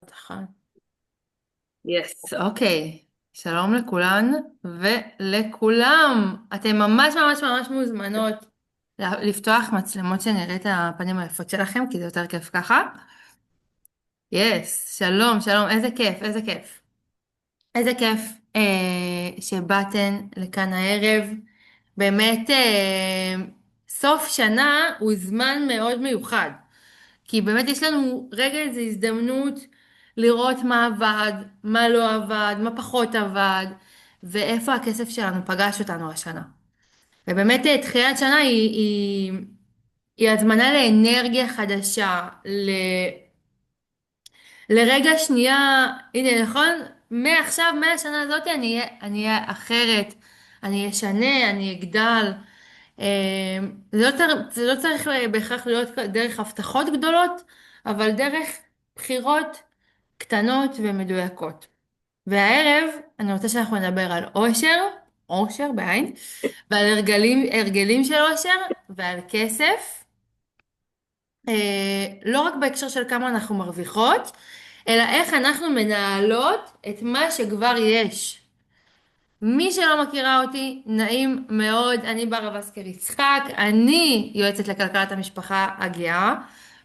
נכון. יס, אוקיי. שלום לכולן ולכולם. אתן ממש ממש ממש מוזמנות לפתוח מצלמות שנראה את הפנים היפות שלכם, כי זה יותר כיף ככה. יס, שלום, שלום, איזה כיף, איזה כיף. איזה כיף שבאתן לכאן הערב. באמת, סוף שנה הוא זמן מאוד מיוחד. כי באמת יש לנו רגע איזו הזדמנות לראות מה עבד, מה לא עבד, מה פחות עבד, ואיפה הכסף שלנו פגש אותנו השנה. ובאמת תחילת שנה היא הזמנה לאנרגיה חדשה, לרגע שנייה, הנה נכון, מעכשיו, מהשנה הזאת אני אהיה אחרת, אני אשנה, אני אגדל. זה לא צריך בהכרח להיות דרך הבטחות גדולות, אבל דרך בחירות קטנות ומדויקות. והערב אני רוצה שאנחנו נדבר על אושר, אושר בעין, ועל הרגלים של אושר ועל כסף. לא רק בהקשר של כמה אנחנו מרוויחות, אלא איך אנחנו מנהלות את מה שכבר יש. מי שלא מכירה אותי, נעים מאוד, אני בר אבסקר יצחק, אני יועצת לכלכלת המשפחה הגאה,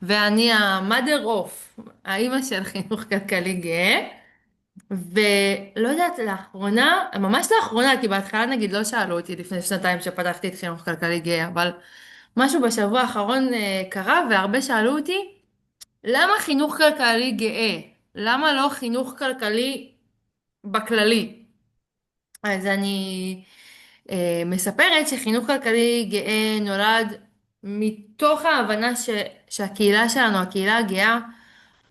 ואני ה-mother of, האימא של חינוך כלכלי גאה, ולא יודעת, לאחרונה, ממש לאחרונה, כי בהתחלה נגיד לא שאלו אותי לפני שנתיים שפתחתי את חינוך כלכלי גאה, אבל משהו בשבוע האחרון קרה, והרבה שאלו אותי, למה חינוך כלכלי גאה? למה לא חינוך כלכלי בכללי? אז אני מספרת שחינוך כלכלי גאה נולד מתוך ההבנה שהקהילה שלנו, הקהילה הגאה,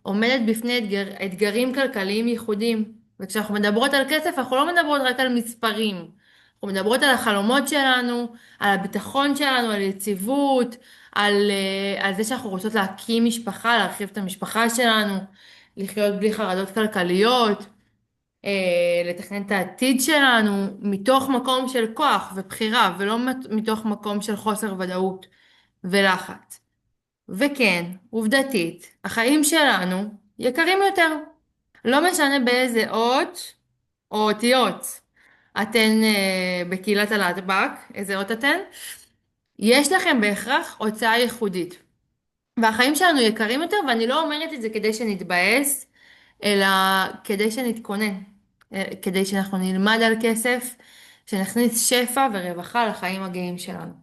עומדת בפני אתגרים כלכליים ייחודיים. וכשאנחנו מדברות על כסף, אנחנו לא מדברות רק על מספרים. אנחנו מדברות על החלומות שלנו, על הביטחון שלנו, על יציבות, על זה שאנחנו רוצות להקים משפחה, להרחיב את המשפחה שלנו, לחיות בלי חרדות כלכליות. לתכנן את העתיד שלנו מתוך מקום של כוח ובחירה, ולא מתוך מקום של חוסר ודאות ולחץ. וכן, עובדתית, החיים שלנו יקרים יותר. לא משנה באיזה אות או אותיות אתן בקהילת הלהטב"ק, איזה אות אתן, יש לכם בהכרח הוצאה ייחודית. והחיים שלנו יקרים יותר, ואני לא אומרת את זה כדי שנתבאס, אלא כדי שנתכונן, כדי שאנחנו נלמד על כסף, שנכניס שפע ורווחה לחיים הגאים שלנו.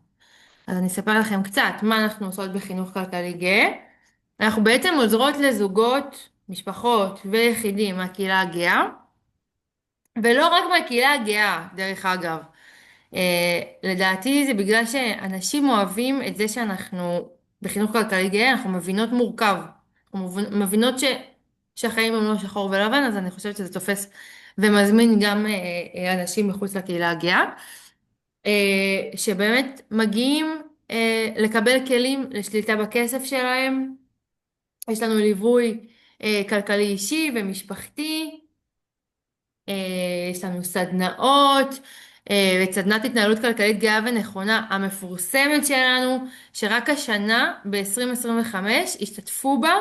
אז אני אספר לכם קצת מה אנחנו עושות בחינוך כלכלי גאה. אנחנו בעצם עוזרות לזוגות, משפחות ויחידים מהקהילה הגאה, ולא רק מהקהילה הגאה, דרך אגב. לדעתי זה בגלל שאנשים אוהבים את זה שאנחנו בחינוך כלכלי גאה, אנחנו מבינות מורכב. אנחנו מבינות שהחיים הם לא שחור ולבן, אז אני חושבת שזה תופס ומזמין גם אנשים מחוץ לקהילה הגאה, שבאמת מגיעים לקבל כלים לשליטה בכסף שלהם. יש לנו ליווי כלכלי אישי ומשפחתי, יש לנו סדנאות, את סדנת התנהלות כלכלית גאה ונכונה המפורסמת שלנו, שרק השנה ב-2025 השתתפו בה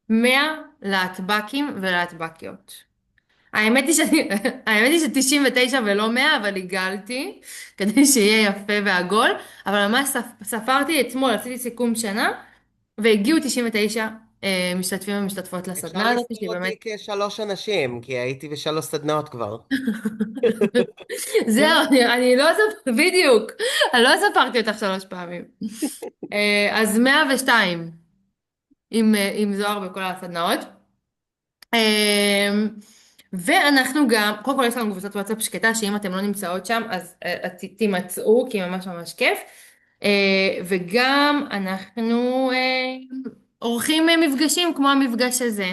100 להטב"קים ולהטב"קיות. האמת היא האמת היא ש-99 ולא 100, אבל הגלתי כדי שיהיה יפה ועגול, אבל ממש ספרתי אתמול, עשיתי סיכום שנה, והגיעו 99 משתתפים ומשתתפות אפשר לסדנה הזאת, לספור שהיא באמת אותי כשלוש אנשים, כי הייתי בשלוש סדנאות כבר. זהו, אני לא ספרתי, בדיוק, אני לא ספרתי אותך 3 פעמים. אז 102 עם זוהר בכל הסדנאות. ואנחנו גם, קודם כל יש לנו קבוצת וואטסאפ שקטה, שאם אתם לא נמצאות שם, אז תימצאו, כי ממש ממש כיף. וגם אנחנו עורכים מפגשים כמו המפגש הזה,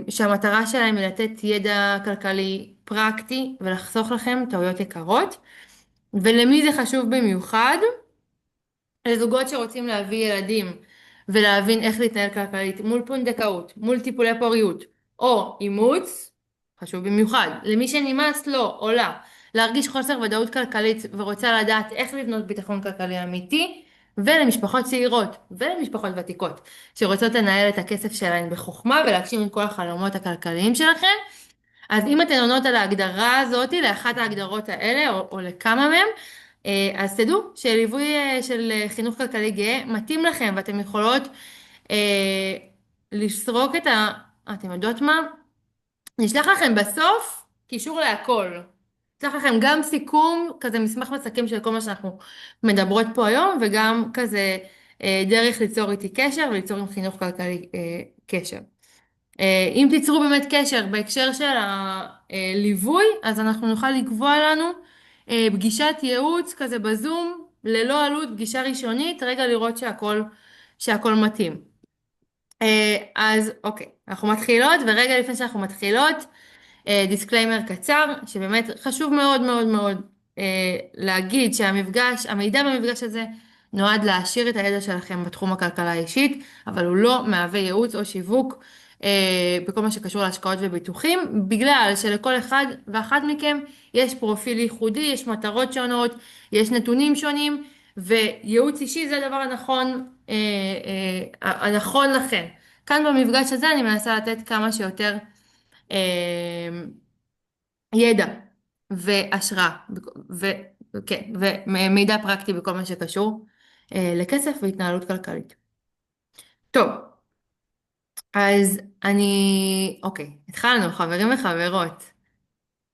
שהמטרה שלהם היא לתת ידע כלכלי פרקטי ולחסוך לכם טעויות יקרות. ולמי זה חשוב במיוחד? לזוגות שרוצים להביא ילדים ולהבין איך להתנהל כלכלית מול פונדקאות, מול טיפולי פוריות או אימוץ, חשוב במיוחד. למי שנמאס לו או לה להרגיש חוסר ודאות כלכלית ורוצה לדעת איך לבנות ביטחון כלכלי אמיתי, ולמשפחות צעירות ולמשפחות ותיקות שרוצות לנהל את הכסף שלהן בחוכמה ולהגשים את כל החלומות הכלכליים שלכם. אז אם אתן עונות על ההגדרה הזאת, לאחת ההגדרות האלה, או לכמה מהן, אז תדעו שליווי של חינוך כלכלי גאה מתאים לכם, ואתן יכולות אה, לסרוק את אתם יודעות מה? נשלח לכם בסוף קישור להכל. נשלח לכם גם סיכום, כזה מסמך מסכם של כל מה שאנחנו מדברות פה היום, וגם כזה דרך ליצור איתי קשר וליצור עם חינוך כלכלי קשר. אם תיצרו באמת קשר בהקשר של הליווי, אז אנחנו נוכל לקבוע לנו פגישת ייעוץ כזה בזום, ללא עלות, פגישה ראשונית, רגע לראות שהכל מתאים. אז אוקיי, אנחנו מתחילות, ורגע לפני שאנחנו מתחילות, דיסקליימר קצר, שבאמת חשוב מאוד מאוד מאוד להגיד המידע במפגש הזה נועד להעשיר את הידע שלכם בתחום הכלכלה האישית, אבל הוא לא מהווה ייעוץ או שיווק בכל מה שקשור להשקעות וביטוחים, בגלל שלכל אחד ואחת מכם יש פרופיל ייחודי, יש מטרות שונות, יש נתונים שונים, וייעוץ אישי זה הדבר הנכון לכם. כאן במפגש הזה אני מנסה לתת כמה שיותר אה, ידע והשראה וכן, ומידע פרקטי בכל מה שקשור לכסף והתנהלות כלכלית. טוב, אז אוקיי, התחלנו, חברים וחברות.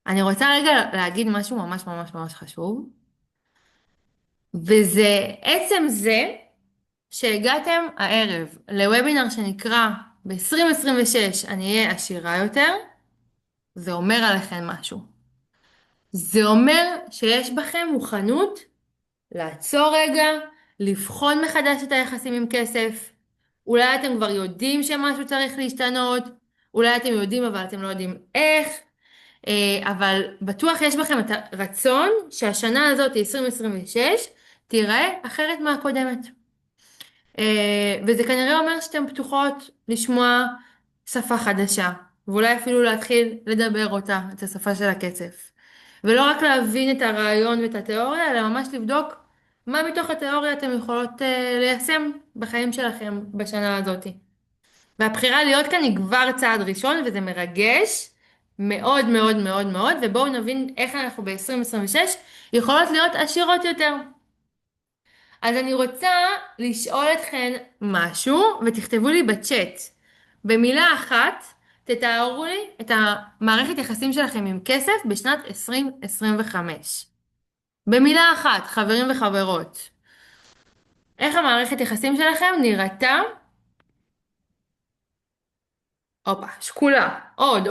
אני רוצה רגע להגיד משהו ממש ממש ממש חשוב, וזה עצם זה שהגעתם הערב לוובינר שנקרא ב-2026 אני אהיה עשירה יותר, זה אומר עליכם משהו. זה אומר שיש בכם מוכנות לעצור רגע, לבחון מחדש את היחסים עם כסף. אולי אתם כבר יודעים שמשהו צריך להשתנות, אולי אתם יודעים אבל אתם לא יודעים איך, אבל בטוח יש בכם את הרצון שהשנה הזאת, 2026, תיראה אחרת מהקודמת. וזה כנראה אומר שאתן פתוחות לשמוע שפה חדשה, ואולי אפילו להתחיל לדבר אותה, את השפה של הכסף. ולא רק להבין את הרעיון ואת התיאוריה, אלא ממש לבדוק מה מתוך התיאוריה אתם יכולות ליישם בחיים שלכם בשנה הזאת. והבחירה להיות כאן היא כבר צעד ראשון, וזה מרגש מאוד מאוד מאוד מאוד, ובואו נבין איך אנחנו ב-2026 יכולות להיות עשירות יותר. אז אני רוצה לשאול אתכן משהו, ותכתבו לי בצ'אט. במילה אחת, תתארו לי את המערכת יחסים שלכם עם כסף בשנת 2025. במילה אחת, חברים וחברות. איך המערכת יחסים שלכם נראתה? הופה, שקולה. עוד.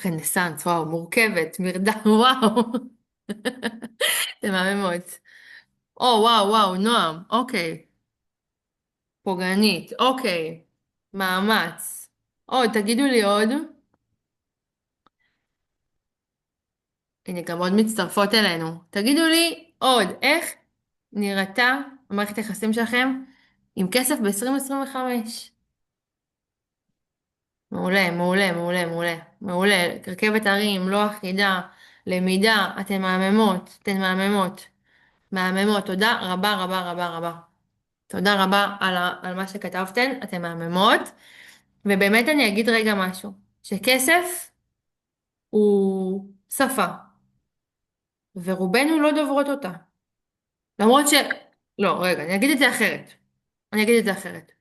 רנסאנס, וואו, מורכבת, מרדם, וואו. זה מהממות. או, וואו, נועם, אוקיי. פוגענית, אוקיי. מאמץ. עוד, תגידו לי עוד. הנה, גם עוד מצטרפות אלינו. תגידו לי עוד, איך נראתה המערכת היחסים שלכם עם כסף ב-2025? מעולה, מעולה, מעולה, מעולה, מעולה. רכבת הרים, לא אחידה, למידה, אתן מהממות, אתן מהממות, מהממות. תודה רבה, רבה, רבה, רבה. תודה רבה על מה שכתבתן, אתן מהממות. ובאמת אני אגיד רגע משהו, שכסף הוא שפה, ורובנו לא דוברות אותה. למרות לא, רגע, אני אגיד את זה אחרת. אני אגיד את זה אחרת.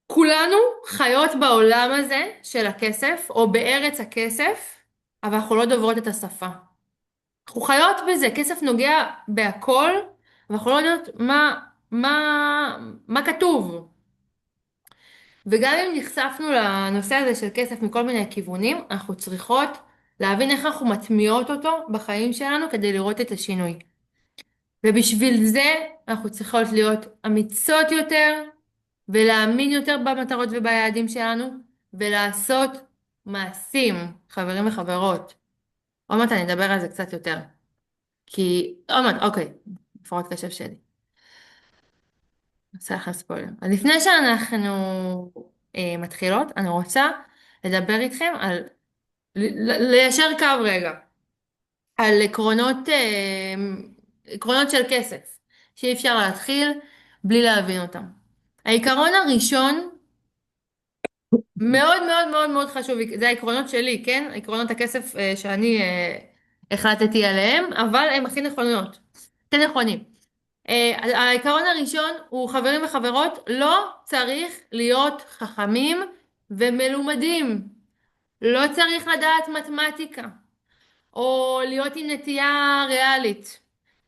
כולנו חיות בעולם הזה של הכסף, או בארץ הכסף, אבל אנחנו לא דוברות את השפה. אנחנו חיות בזה, כסף נוגע בהכל, ואנחנו לא יודעות מה כתוב. וגם אם נחשפנו לנושא הזה של כסף מכל מיני כיוונים, אנחנו צריכות להבין איך אנחנו מטמיעות אותו בחיים שלנו כדי לראות את השינוי. ובשביל זה אנחנו צריכות להיות אמיצות יותר, ולהאמין יותר במטרות וביעדים שלנו, ולעשות מעשים, חברים וחברות. עוד מעט אני אדבר על זה קצת יותר. כי, עוד מעט, אוקיי, הפרעות קשב שלי. עושה לכם ספוילר. אז לפני שאנחנו מתחילות, אני רוצה לדבר איתכם על ליישר קו רגע. על עקרונות של כסף, שאי אפשר להתחיל בלי להבין אותם. העיקרון הראשון מאוד מאוד מאוד מאוד חשוב, זה העקרונות שלי, כן? עקרונות הכסף שאני החלטתי עליהם, אבל הם הכי נכונות, הכי נכונים. העיקרון הראשון הוא חברים וחברות, לא צריך להיות חכמים ומלומדים. לא צריך לדעת מתמטיקה, או להיות עם נטייה ריאלית.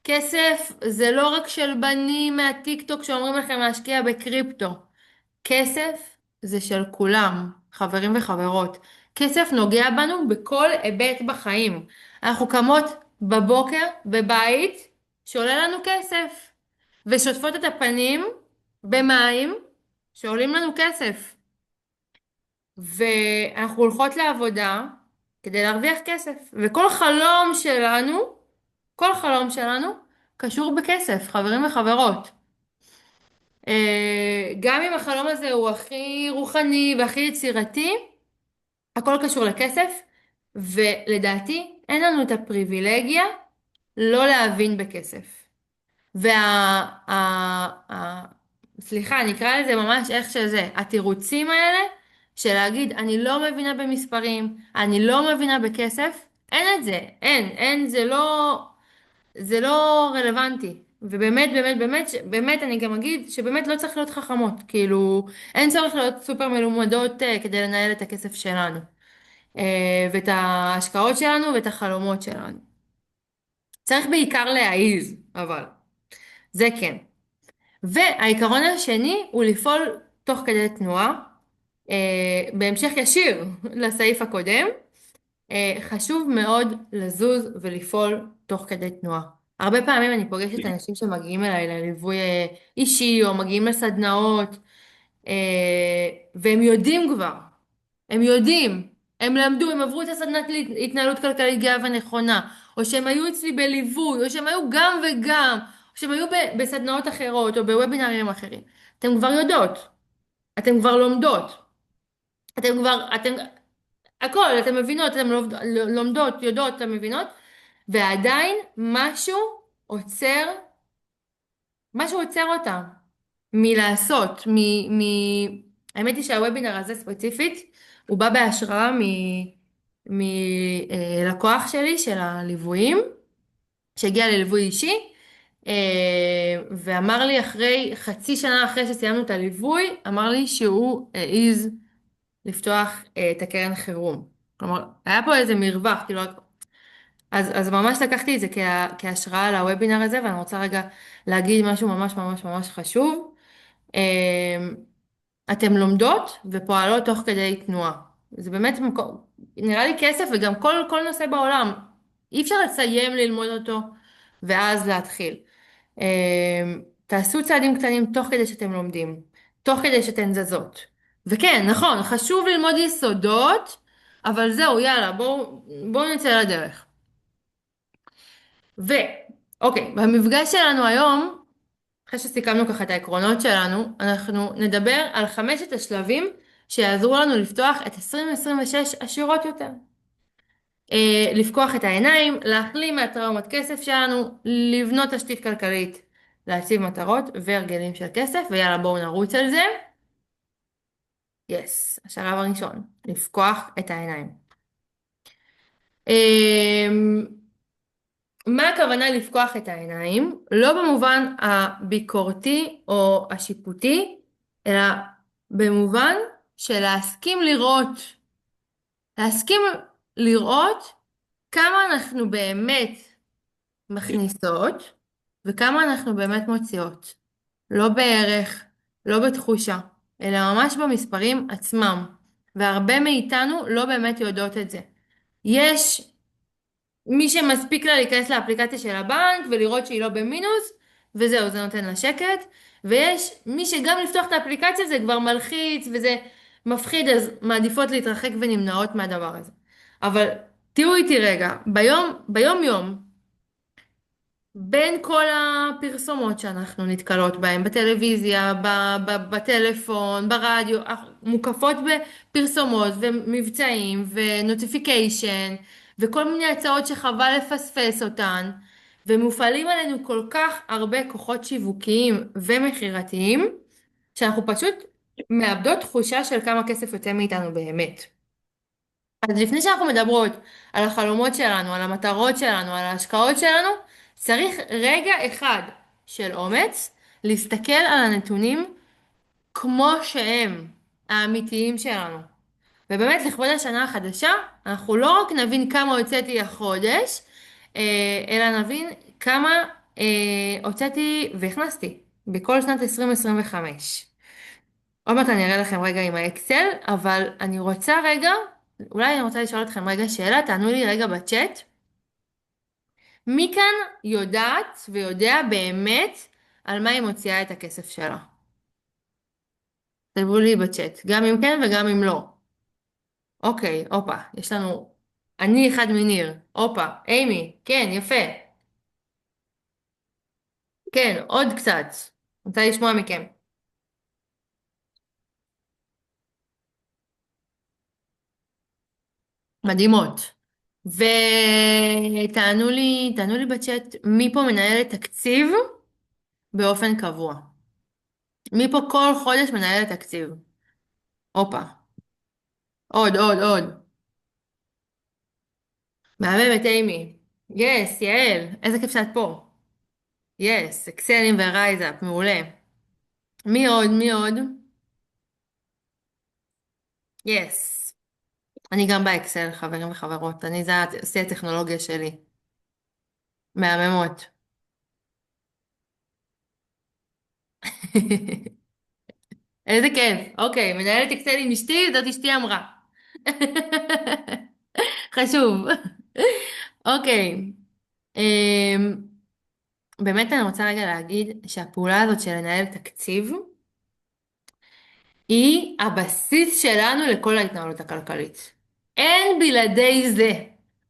כסף זה לא רק של בנים מהטיק טוק שאומרים לכם להשקיע בקריפטו. כסף זה של כולם, חברים וחברות. כסף נוגע בנו בכל היבט בחיים. אנחנו קמות בבוקר בבית שעולה לנו כסף, ושוטפות את הפנים במים שעולים לנו כסף. ואנחנו הולכות לעבודה כדי להרוויח כסף. וכל חלום שלנו, כל חלום שלנו, קשור בכסף, חברים וחברות. גם אם החלום הזה הוא הכי רוחני והכי יצירתי, הכל קשור לכסף, ולדעתי אין לנו את הפריבילגיה לא להבין בכסף. סליחה, נקרא לזה ממש איך שזה, התירוצים האלה של להגיד, אני לא מבינה במספרים, אני לא מבינה בכסף, אין את זה, אין, זה לא רלוונטי. ובאמת, באמת, באמת, באמת, אני גם אגיד שבאמת לא צריך להיות חכמות, כאילו, אין צורך להיות סופר מלומדות כדי לנהל את הכסף שלנו, ואת ההשקעות שלנו ואת החלומות שלנו. צריך בעיקר להעיז, אבל, זה כן. והעיקרון השני הוא לפעול תוך כדי תנועה, בהמשך ישיר לסעיף הקודם, חשוב מאוד לזוז ולפעול תוך כדי תנועה. הרבה פעמים אני פוגשת אנשים שמגיעים אליי לליווי אישי או מגיעים לסדנאות, אה, והם יודעים כבר, הם יודעים, הם למדו, הם עברו את הסדנת התנהלות כלכלית גאה ונכונה, או שהם היו אצלי בליווי, או שהם היו גם וגם, או שהם היו בסדנאות אחרות או בוובינרים אחרים. אתם כבר יודעות, אתם כבר לומדות, אתם הכל, אתן מבינות, אתן לומדות, יודעות, אתן מבינות, ועדיין משהו עוצר אותם מלעשות, האמת היא שהוובינר הזה ספציפית, הוא בא בהשראה מלקוח שלי של הליוויים, שהגיע לליווי אישי, ואמר לי חצי שנה אחרי שסיימנו את הליווי, אמר לי שהוא העז לפתוח את הקרן חירום. כלומר, היה פה איזה מרווח, כאילו, אז ממש לקחתי את זה כהשראה לוובינר הזה, ואני רוצה רגע להגיד משהו ממש ממש ממש חשוב. אמ, אתם לומדות ופועלות תוך כדי תנועה. זה באמת נראה לי כסף וגם כל נושא בעולם. אי אפשר לסיים ללמוד אותו ואז להתחיל. אמ, תעשו צעדים קטנים תוך כדי שאתם לומדים, תוך כדי שאתן זזות. וכן, נכון, חשוב ללמוד יסודות, אבל זהו, יאללה, בואו נצא לדרך. אוקיי, במפגש שלנו היום, אחרי שסיכמנו ככה את העקרונות שלנו, אנחנו נדבר על 5 השלבים שיעזרו לנו לפתוח את 2026 עשירות יותר. לפקוח את העיניים, להחלים מהטראומת כסף שלנו, לבנות תשתית כלכלית, להציב מטרות והרגלים של כסף, ויאללה בואו נרוץ על זה. השלב הראשון, לפקוח את העיניים. מה הכוונה לפקוח את העיניים? לא במובן הביקורתי או השיפוטי, אלא במובן של להסכים לראות כמה אנחנו באמת מכניסות וכמה אנחנו באמת מוציאות. לא בערך, לא בתחושה, אלא ממש במספרים עצמם. והרבה מאיתנו לא באמת יודעות את זה. יש מי שמספיק לה להיכנס לאפליקציה של הבנק ולראות שהיא לא במינוס, וזהו, זה נותן לה שקט. ויש מי שגם לפתוח את האפליקציה זה כבר מלחיץ וזה מפחיד, אז מעדיפות להתרחק ונמנעות מהדבר הזה. אבל תהיו איתי רגע, ביום יום, בין כל הפרסומות שאנחנו נתקלות בהן, בטלוויזיה, בטלפון, ברדיו, מוקפות בפרסומות ומבצעים ונוטיפיקיישן, וכל מיני הצעות שחבל לפספס אותן, ומופעלים עלינו כל כך הרבה כוחות שיווקיים ומכירתיים, שאנחנו פשוט מאבדות תחושה של כמה כסף יוצא מאיתנו באמת. אז לפני שאנחנו מדברות על החלומות שלנו, על המטרות שלנו, על ההשקעות שלנו, צריך רגע אחד של אומץ להסתכל על הנתונים כמו שהם, האמיתיים שלנו. ובאמת לכבוד השנה החדשה, אנחנו לא רק נבין כמה הוצאתי החודש, אלא נבין כמה הוצאתי והכנסתי בכל שנת 2025. עוד מעט אני אראה לכם רגע עם האקסל, אבל אני רוצה רגע, אולי אני רוצה לשאול אתכם רגע שאלה, תענו לי רגע בצ'אט. מי כאן יודעת ויודע באמת על מה היא מוציאה את הכסף שלה? תכתבו לי בצ'אט, גם אם כן וגם אם לא. אוקיי, הופה, יש לנו אני אחד מניר. הופה, אימי, כן, יפה. כן, עוד קצת. רוצה לשמוע מכם. מדהימות. תענו לי בצ'אט, מי פה מנהל תקציב באופן קבוע? מי פה כל חודש מנהל תקציב? הופה, עוד. מהממת, אימי. יס, יעל, איזה כיף שאת פה. יס, אקסלים ורייזאפ, מעולה. מי עוד? מי עוד? יס. אני גם באקסל, חברים וחברות. זה שיא הטכנולוגיה שלי. מהממות. איזה כיף. אוקיי, מנהלת אקסל עם אשתי, זאת אשתי אמרה. חשוב. אוקיי. אמ, באמת אני רוצה רגע להגיד שהפעולה הזאת של לנהל תקציב היא הבסיס שלנו לכל ההתנהלות הכלכלית. אין בלעדי זה.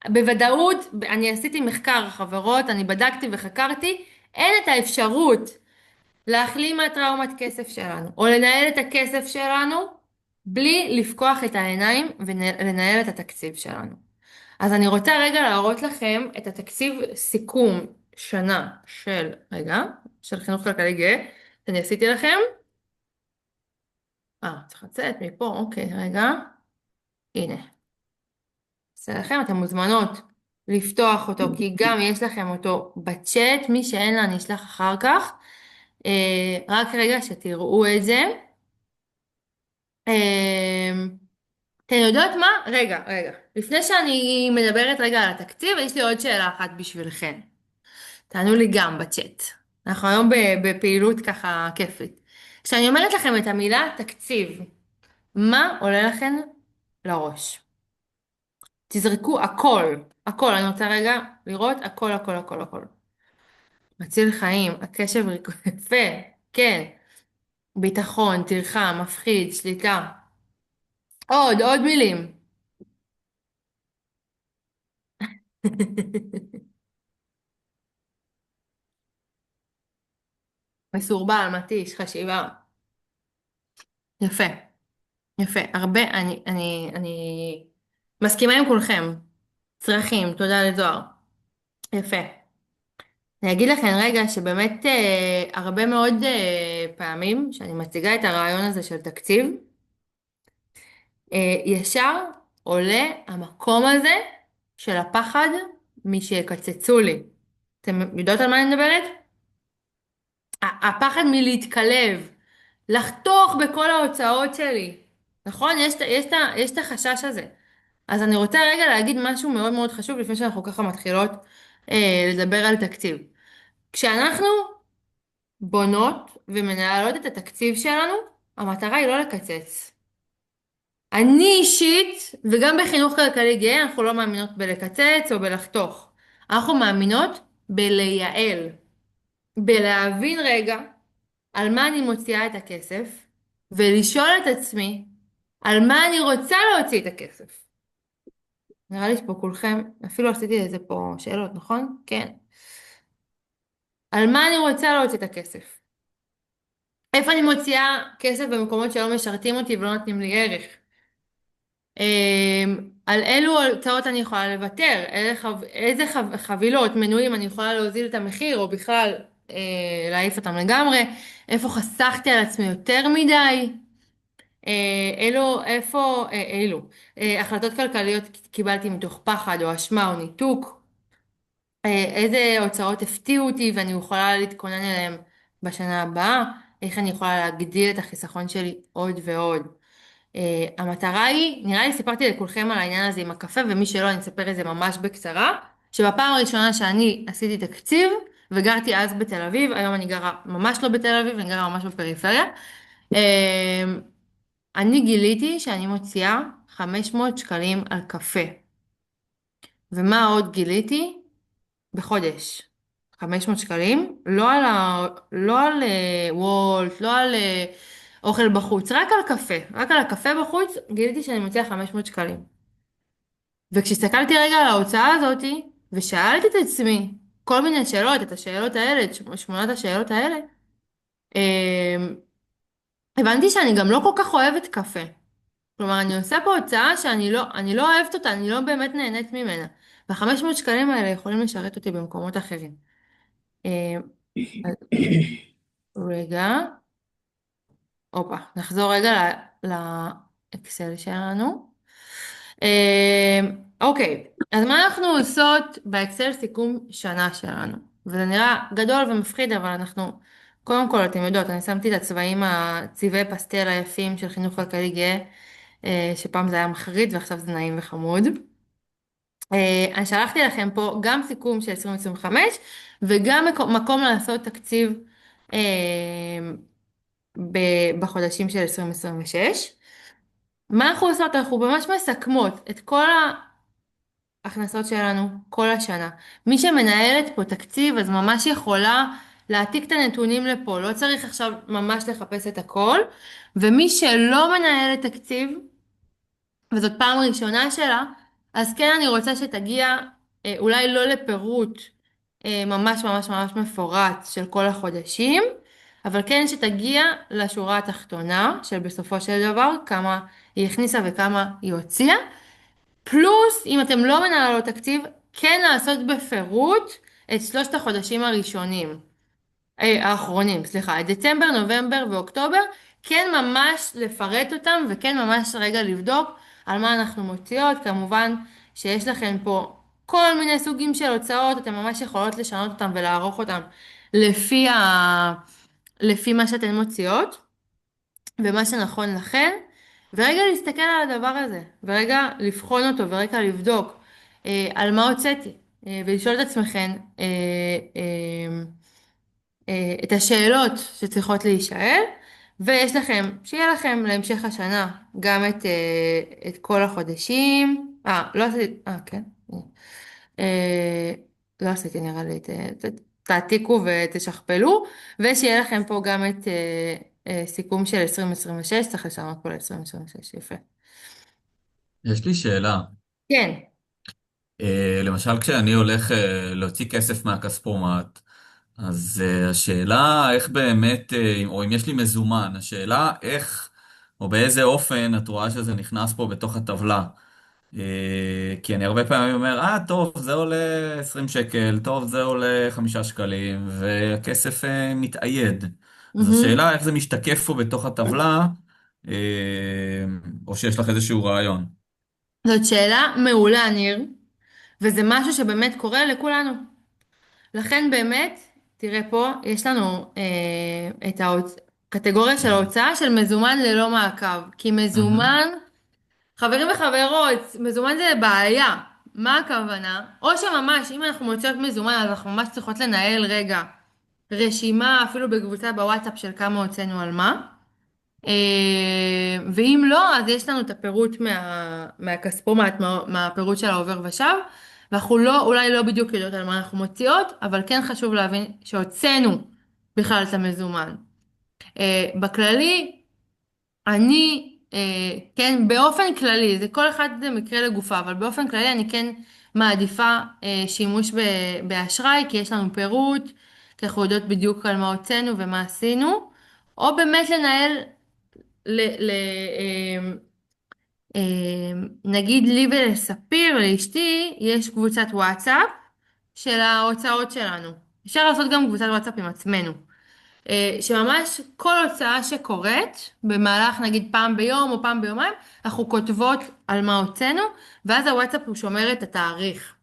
בוודאות, אני עשיתי מחקר, חברות, אני בדקתי וחקרתי, אין את האפשרות להחלים מהטראומת כסף שלנו, או לנהל את הכסף שלנו בלי לפקוח את העיניים ולנהל את התקציב שלנו. אז אני רוצה רגע להראות לכם את התקציב סיכום שנה של חינוך כלכלי גאה, שאני עשיתי לכם. צריך לצאת מפה, אוקיי, רגע. הנה. אעשה לכם, אתן מוזמנות לפתוח אותו, כי גם יש לכם אותו בצ'אט, מי שאין לה אני אשלח אחר כך. רק רגע שתראו את זה. אה, אתן יודעות מה? רגע. לפני שאני מדברת רגע על התקציב, יש לי עוד שאלה אחת בשבילכם. תענו לי גם בצ'אט. אנחנו היום בפעילות ככה כיפית. כשאני אומרת לכם את המילה תקציב, מה עולה לכם לראש? תזרקו הכל, אני רוצה רגע לראות הכל. מציל חיים, הקשב ריכוז, יפה, כן. ביטחון, טרחה, מפחיד, שליטה. עוד מילים. מסורבל, מתיש, חשיבה. יפה, יפה. הרבה, אני מסכימה עם כולכם. צרכים, תודה לזוהר. יפה. אני אגיד לכם רגע שבאמת הרבה מאוד פעמים שאני מציגה את הרעיון הזה של תקציב, ישר עולה המקום הזה של הפחד משיקצצו לי. אתם יודעות על מה אני מדברת? הפחד מלהתקלב, לחתוך בכל ההוצאות שלי. נכון? יש את החשש הזה. אז אני רוצה רגע להגיד משהו מאוד מאוד חשוב לפני שאנחנו ככה מתחילות לדבר על תקציב. כשאנחנו בונות ומנהלות את התקציב שלנו, המטרה היא לא לקצץ. אני אישית, וגם בחינוך כלכלי גאה, אנחנו לא מאמינות בלקצץ או בלחתוך. אנחנו מאמינות בלייעל, בלהבין רגע על מה אני מוציאה את הכסף, ולשאול את עצמי על מה אני רוצה להוציא את הכסף. נראה לי שפה כולכם, אפילו עשיתי לזה פה שאלות, נכון? כן. על מה אני רוצה להוציא את הכסף? איפה אני מוציאה כסף במקומות שלא משרתים אותי ולא נותנים לי ערך? על אילו הוצאות אני יכולה לוותר, איזה חבילות, מנויים אני יכולה להוזיל את המחיר, או בכלל להעיף אותם לגמרי, איפה חסכתי על עצמי יותר מדי, החלטות כלכליות קיבלתי מתוך פחד או אשמה או ניתוק, איזה הוצאות הפתיעו אותי ואני יכולה להתכונן אליהן בשנה הבאה, איך אני יכולה להגדיל את החיסכון שלי עוד ועוד. המטרה היא, נראה לי סיפרתי לכולכם על העניין הזה עם הקפה, ומי שלא, אני אספר את זה ממש בקצרה, שבפעם הראשונה שאני עשיתי תקציב, וגרתי אז בתל אביב, היום אני גרה ממש לא בתל אביב, אני גרה ממש בפריפריה, אה, אני גיליתי שאני מוציאה 500 שקלים על קפה. ומה עוד גיליתי? בחודש. 500 שקלים, לא על וולט, לא על אוכל בחוץ, רק על קפה. רק על הקפה בחוץ גיליתי שאני מוציאה 500 שקלים. וכשהסתכלתי רגע על ההוצאה הזאתי, ושאלתי את עצמי כל מיני שאלות, את השאלות האלה, את שמונת השאלות האלה, אה, הבנתי שאני גם לא כל כך אוהבת קפה. כלומר, אני עושה פה הוצאה שאני לא אוהבת אותה, אני לא באמת נהנית ממנה. וה-500 שקלים האלה יכולים לשרת אותי במקומות אחרים. אה, אז רגע, הופה, נחזור רגע לאקסל שלנו. אה, אוקיי, אז מה אנחנו עושות באקסל סיכום שנה שלנו? וזה נראה גדול ומפחיד, אבל אנחנו, קודם כל, אתם יודעות, אני שמתי את הצבעים, הצבעי פסטל היפים של חינוך כלכלי גאה, שפעם זה היה מחריד ועכשיו זה נעים וחמוד. אני שלחתי לכם פה גם סיכום של 2025 וגם מקום לעשות תקציב אה, בחודשים של 2026. מה אנחנו עושות? אנחנו ממש מסכמות את כל ההכנסות שלנו כל השנה. מי שמנהלת פה תקציב אז ממש יכולה להעתיק את הנתונים לפה, לא צריך עכשיו ממש לחפש את הכל. ומי שלא מנהלת תקציב, וזאת פעם ראשונה שלה, אז כן אני רוצה שתגיע אולי לא לפירוט ממש ממש ממש מפורט של כל החודשים, אבל כן שתגיע לשורה התחתונה של בסופו של דבר כמה היא הכניסה וכמה היא הוציאה, פלוס אם אתם לא מנהלות תקציב, כן לעשות בפירוט את שלושת החודשים הראשונים. האחרונים, סליחה, את דצמבר, נובמבר ואוקטובר, כן ממש לפרט אותם וכן ממש רגע לבדוק על מה אנחנו מוציאות. כמובן שיש לכם פה כל מיני סוגים של הוצאות, אתם ממש יכולות לשנות אותם ולערוך אותם לפי, לפי מה שאתן מוציאות ומה שנכון לכן, ורגע להסתכל על הדבר הזה, ורגע לבחון אותו ורגע לבדוק על מה הוצאתי, ולשאול את עצמכם את השאלות שצריכות להישאל, ויש לכם, שיהיה לכם להמשך השנה גם את כל החודשים, לא עשיתי, כן, אה, לא עשיתי נראה לי, תעתיקו ותשכפלו, ושיהיה לכם פה גם את סיכום של 2026, צריך לשנות פה ל-2026, יפה. יש לי שאלה. כן. למשל, כשאני הולך להוציא כסף מהכספומט, אז השאלה איך באמת, או אם יש לי מזומן, השאלה איך או באיזה אופן את רואה שזה נכנס פה בתוך הטבלה. כי אני הרבה פעמים אומר, טוב, זה עולה 20 שקל, טוב, זה עולה 5 שקלים, והכסף מתאייד. אז מהמם. השאלה איך זה משתקף פה בתוך הטבלה, אה, או שיש לך איזשהו רעיון. זאת שאלה מעולה, ניר, וזה משהו שבאמת קורה לכולנו. לכן באמת, תראה פה, יש לנו את הקטגוריה של ההוצאה של מזומן ללא מעקב. כי מהמם. מזומן, חברים וחברות, מזומן זה בעיה. מה הכוונה? או שממש, אם אנחנו מוציאות מזומן, אז אנחנו ממש צריכות לנהל רגע רשימה, אפילו בקבוצה בוואטסאפ של כמה הוצאנו על מה. ואם לא, אז יש לנו את הפירוט מהכספומט, מהפירוט של העובר ושב, ואנחנו לא, אולי לא בדיוק יודעות על מה אנחנו מוציאות, אבל כן חשוב להבין שהוצאנו בכלל את המזומן. בכללי, כן, באופן כללי, זה כל אחד זה מקרה לגופה, אבל באופן כללי אני כן מעדיפה שימוש באשראי, כי יש לנו פירוט, כי אנחנו יודעות בדיוק על מה הוצאנו ומה עשינו, או באמת לנהל ל, ל, נגיד לי ולספיר, לאשתי, יש קבוצת וואטסאפ של ההוצאות שלנו. אפשר לעשות גם קבוצת וואטסאפ עם עצמנו. שממש כל הוצאה שקורית, במהלך נגיד פעם ביום או פעם ביומיים, אנחנו כותבות על מה הוצאנו, ואז הוואטסאפ הוא שומר את התאריך.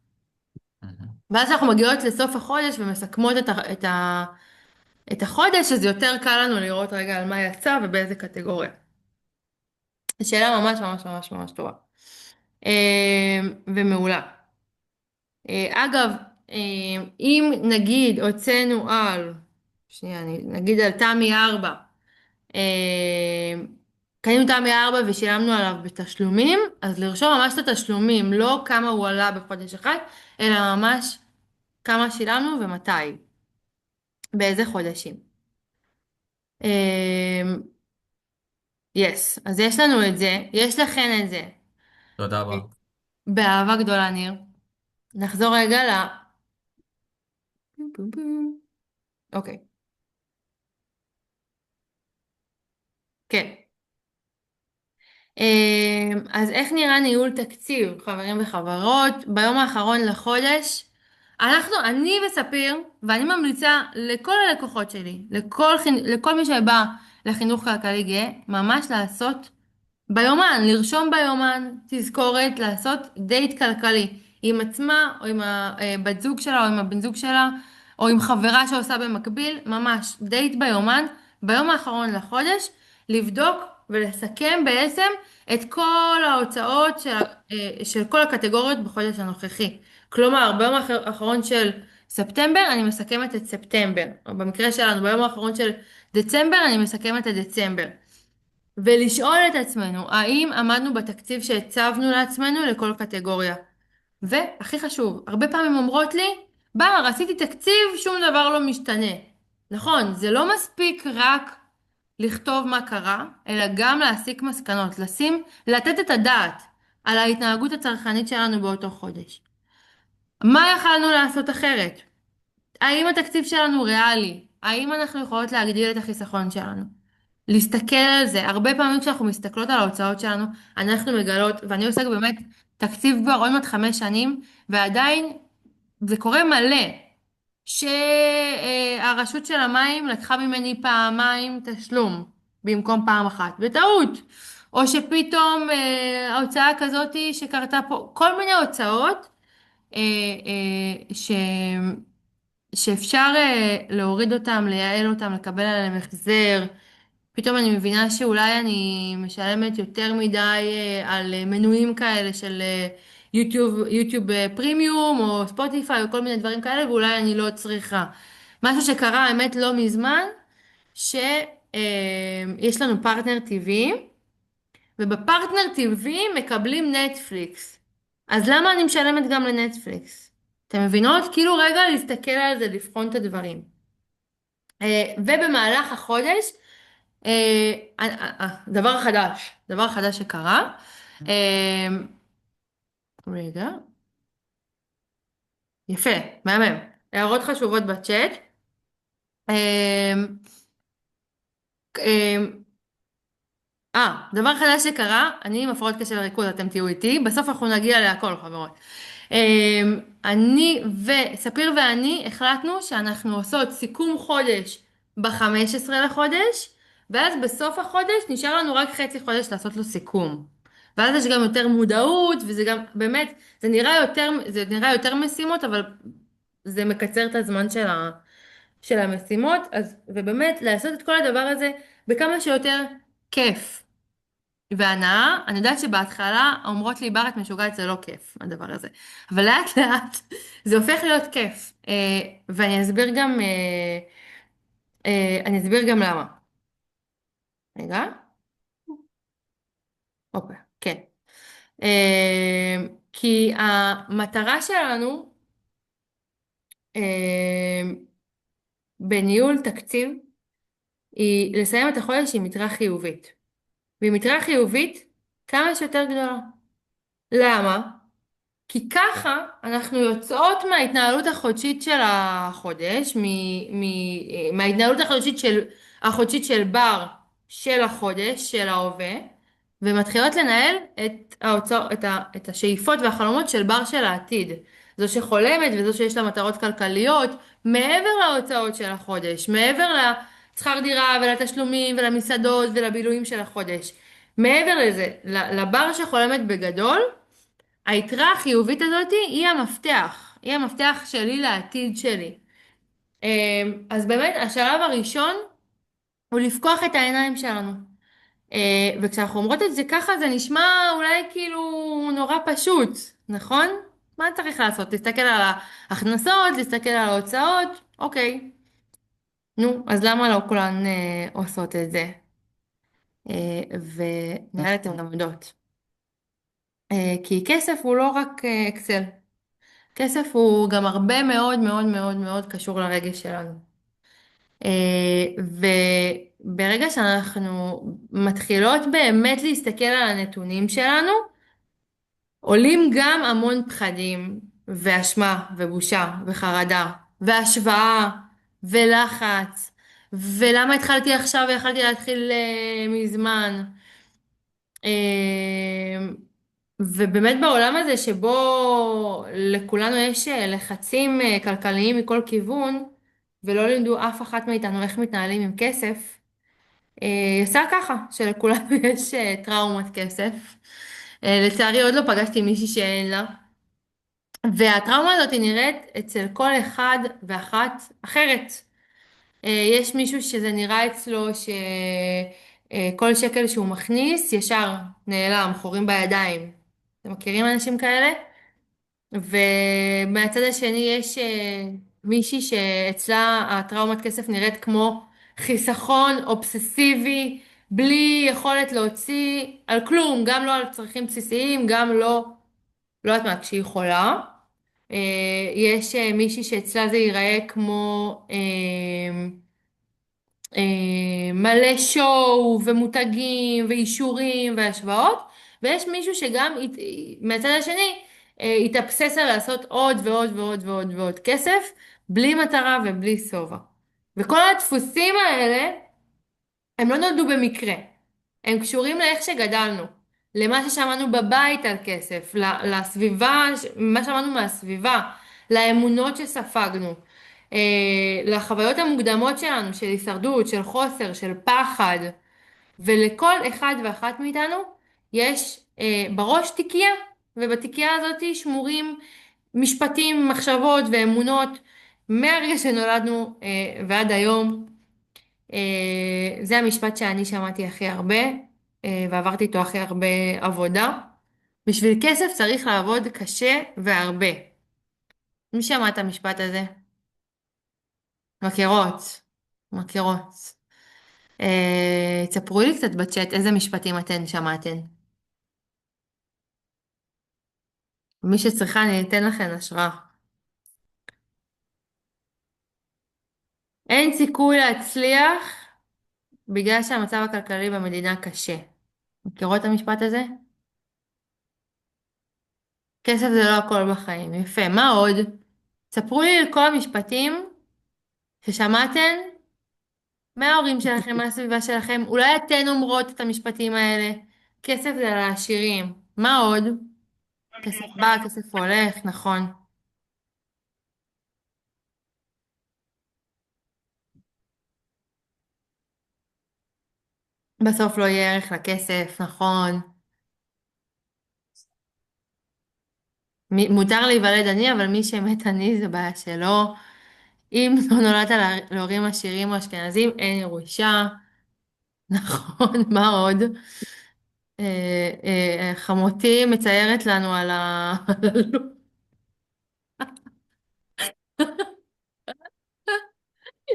מהמם. ואז אנחנו מגיעות לסוף החודש ומסכמות את החודש, אז יותר קל לנו לראות רגע על מה יצא ובאיזה קטגוריה. זו שאלה ממש ממש ממש ממש טובה. ומעולה. אגב, אם נגיד הוצאנו על, שנייה, נגיד על תמי 4, אה, קנינו תמי 4 ושילמנו עליו בתשלומים, אז לרשום ממש את התשלומים, לא כמה הוא עלה בחודש אחד, אלא ממש כמה שילמנו ומתי, באיזה חודשים. יס, אז יש לנו את זה, יש לכן את זה. תודה רבה. באהבה גדולה, ניר. נחזור רגע אוקיי, כן. אז איך נראה ניהול תקציב, חברים וחברות? ביום האחרון לחודש, אני וספיר, ואני ממליצה לכל הלקוחות שלי, לכל מי שבא לחינוך כלכלי גאה, ממש לעשות ביומן, לרשום ביומן תזכורת, לעשות דייט כלכלי עם עצמה, או עם הבת זוג שלה, או עם הבן זוג שלה, או עם חברה שעושה במקביל, ממש דייט ביומן, ביום האחרון לחודש, לבדוק ולסכם בעצם את כל ההוצאות של כל הקטגוריות בחודש הנוכחי. כלומר, ביום האחרון של ספטמבר אני מסכמת את ספטמבר, או במקרה שלנו, ביום האחרון של דצמבר אני מסכמת את דצמבר. ולשאול את עצמנו, האם עמדנו בתקציב שהצבנו לעצמנו לכל קטגוריה? והכי חשוב, הרבה פעמים אומרות לי, בר, עשיתי תקציב, שום דבר לא משתנה. נכון, זה לא מספיק רק לכתוב מה קרה, אלא גם להסיק מסקנות, לתת את הדעת על ההתנהגות הצרכנית שלנו באותו חודש. מה יכלנו לעשות אחרת? האם התקציב שלנו ריאלי? האם אנחנו יכולות להגדיל את החיסכון שלנו? להסתכל על זה. הרבה פעמים כשאנחנו מסתכלות על ההוצאות שלנו, אנחנו מגלות, ואני עושה באמת תקציב כבר עוד מעט 5 שנים, ועדיין זה קורה מלא, שהרשות של המים לקחה ממני פעמיים תשלום, במקום פעם אחת, בטעות. או שפתאום ההוצאה כזאתי שקרתה פה, כל מיני הוצאות אה, ש... שאפשר להוריד אותם, לייעל אותם, לקבל עליהם החזר. פתאום אני מבינה שאולי אני משלמת יותר מדי על מנויים כאלה של יוטיוב פרימיום או ספוטיפיי או כל מיני דברים כאלה, ואולי אני לא צריכה. משהו שקרה, האמת, לא מזמן, שיש לנו פרטנר TV, ובפרטנר TV מקבלים נטפליקס. אז למה אני משלמת גם לנטפליקס? אתם מבינות? כאילו רגע להסתכל על זה, לבחון את הדברים. ובמהלך החודש, דבר חדש שקרה, אה, רגע, יפה, מהמם, הערות חשובות בצ'אט. אה, אה, דבר חדש שקרה, אני עם הפרעות קשב וריכוז, אתם תהיו איתי, בסוף אנחנו נגיע להכל, חברות. אני וספיר ואני החלטנו שאנחנו עושות סיכום חודש ב-15 לחודש, ואז בסוף החודש נשאר לנו רק חצי חודש לעשות לו סיכום. ואז יש גם יותר מודעות, וזה גם, באמת, זה נראה יותר משימות, אבל זה מקצר את הזמן של המשימות, ובאמת לעשות את כל הדבר הזה בכמה שיותר כיף. והנאה, אני יודעת שבהתחלה אומרות לי, בר, את משוגעת, זה לא כיף, הדבר הזה. אבל לאט לאט זה הופך להיות כיף. ואני אסביר גם, אני אסביר גם למה. רגע, אוקיי, כן. כי המטרה שלנו אה, בניהול תקציב היא לסיים את החודש עם יתרה חיובית. ועם יתרה חיובית כמה שיותר גדולה. למה? כי ככה אנחנו יוצאות מההתנהלות החודשית של החודש, מההתנהלות החודשית של בר של החודש, של ההווה, ומתחילות לנהל את השאיפות והחלומות של בר של העתיד. זו שחולמת וזו שיש לה מטרות כלכליות, מעבר להוצאות של החודש, מעבר לשכר דירה ולתשלומים ולמסעדות ולבילויים של החודש. מעבר לזה, לבר שחולמת בגדול, היתרה החיובית הזאת היא המפתח. היא המפתח שלי לעתיד שלי. אז באמת, השלב הראשון הוא לפקוח את העיניים שלנו. וכשאנחנו אומרות את זה ככה, זה נשמע אולי כאילו נורא פשוט, נכון? מה צריך לעשות? להסתכל על ההכנסות, להסתכל על ההוצאות, אוקיי. נו, אז למה לא כולן עושות את זה? ונראה לי אתם גם יודעות. כי כסף הוא לא רק אקסל. כסף הוא גם הרבה מאוד מאוד מאוד מאוד קשור לרגש שלנו. וברגע שאנחנו מתחילות באמת להסתכל על הנתונים שלנו, עולים גם המון פחדים, ואשמה, ובושה, וחרדה, והשוואה, ולחץ, ולמה התחלתי עכשיו ויכלתי להתחיל מזמן. אה, ובאמת בעולם הזה שבו לכולנו יש לחצים כלכליים מכל כיוון, ולא לימדו אף אחת מאיתנו איך מתנהלים עם כסף, יצא ככה, שלכולנו יש טראומת כסף. לצערי עוד לא פגשתי מישהי שאין לה. והטראומה הזאת היא נראית אצל כל אחד ואחת אחרת. יש מישהו שזה נראה אצלו שכל שקל שהוא מכניס ישר נעלם, חורים בידיים. אתם מכירים אנשים כאלה? ומהצד השני יש מישהי שאצלה הטראומת כסף נראית כמו חיסכון אובססיבי, בלי יכולת להוציא על כלום, גם לא על צרכים בסיסיים, גם לא יודעת מה, כשהיא חולה. יש מישהי שאצלה זה ייראה כמו מלא שואו ומותגים ואישורים והשוואות, ויש מישהו שגם מהצד השני התאבסס על לעשות עוד ועוד ועוד ועוד ועוד כסף, בלי מטרה ובלי שובע. וכל הדפוסים האלה הם לא נולדו במקרה. הם קשורים לאיך שגדלנו, למה ששמענו בבית על כסף, לסביבה, מה שמענו מהסביבה, לאמונות שספגנו, לחוויות המוקדמות שלנו, של הישרדות, של חוסר, של פחד. ולכל אחד ואחת מאיתנו יש בראש תיקייה, ובתיקייה הזאת שמורים משפטים, מחשבות ואמונות מהרגע שנולדנו ועד היום. זה המשפט שאני שמעתי הכי הרבה, ועברתי איתו הכי הרבה עבודה. בשביל כסף צריך לעבוד קשה והרבה. מי שמע את המשפט הזה? מכירות, מכירות. תספרו לי קצת בצ'אט איזה משפטים אתן שמעתן. מי שצריכה אני אתן לכם השראה. אין סיכוי להצליח בגלל שהמצב הכלכלי במדינה קשה. מכירות את המשפט הזה? כסף זה לא הכל בחיים. יפה. מה עוד? ספרו לי על כל המשפטים ששמעתן מההורים שלכם, מהסביבה שלכם. אולי אתן אומרות את המשפטים האלה. כסף זה לעשירים. מה עוד? כסף בא, כסף הולך, נכון. בסוף לא יהיה ערך לכסף, נכון. מותר להיוולד עני, אבל מי שמת עני זה בעיה שלו. אם לא נולדת להורים עשירים או אשכנזים, אין ירושה. נכון, מה עוד? חמותי מציירת לנו על על הלוח.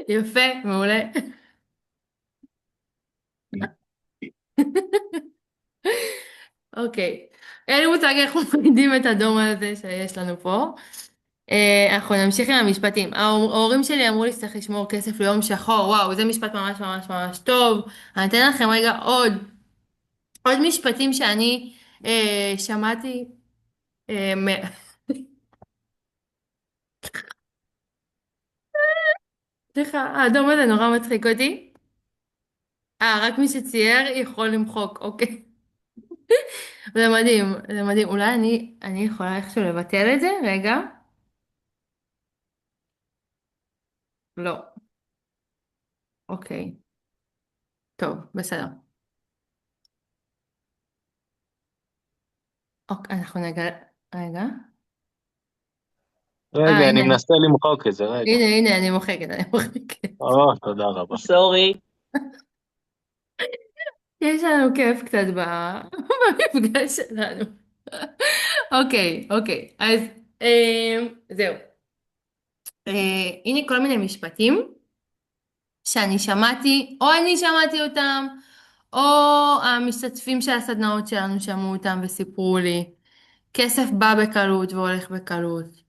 יפה, מעולה. אוקיי. אין לי מושג איך מפרידים את הדום הזה שיש לנו פה. אנחנו נמשיך עם המשפטים. ההורים שלי אמרו לי שצריך לשמור כסף ליום שחור. וואו, זה משפט ממש ממש ממש טוב. אני אתן לכם רגע עוד משפטים שאני שמעתי. אה, מ... סליחה, האדום הזה נורא מצחיק אותי. רק מי שצייר יכול למחוק, אוקיי. זה מדהים, זה מדהים. אולי אני יכולה איכשהו לבטל את זה? רגע. לא. אוקיי. טוב, בסדר. אוקיי, אנחנו נגלה... רגע. רגע, אני הנה. מנסה למחוק את זה, רגע. הנה, אני מוחקת, אני מוחקת. תודה רבה. סורי. יש לנו כיף קצת במפגש שלנו. אוקיי. אז זהו. הנה כל מיני משפטים שאני שמעתי, או אני שמעתי אותם, או המשתתפים של הסדנאות שלנו שמעו אותם וסיפרו לי. כסף בא בקלות והולך בקלות.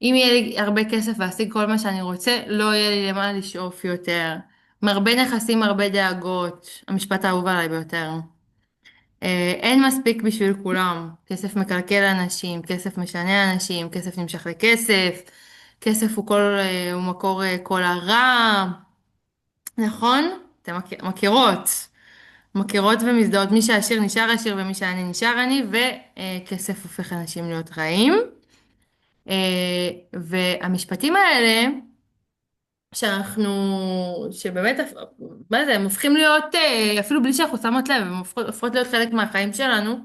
אם יהיה לי הרבה כסף ואשיג כל מה שאני רוצה, לא יהיה לי למה לשאוף יותר. מרבה נכסים, מרבה דאגות. המשפט האהוב עליי ביותר. אין מספיק בשביל כולם. כסף מקלקל אנשים, כסף משנה אנשים, כסף נמשך לכסף, כסף הוא מקור כל הרע. נכון? אתם מכירות. מכירות ומזדהות. מי שעשיר נשאר עשיר ומי שעני נשאר עני, וכסף הופך אנשים להיות רעים. והמשפטים האלה, שבאמת, מה זה, הם הופכים להיות, אפילו בלי שאנחנו שמות לב, הם הופכות להיות חלק מהחיים שלנו,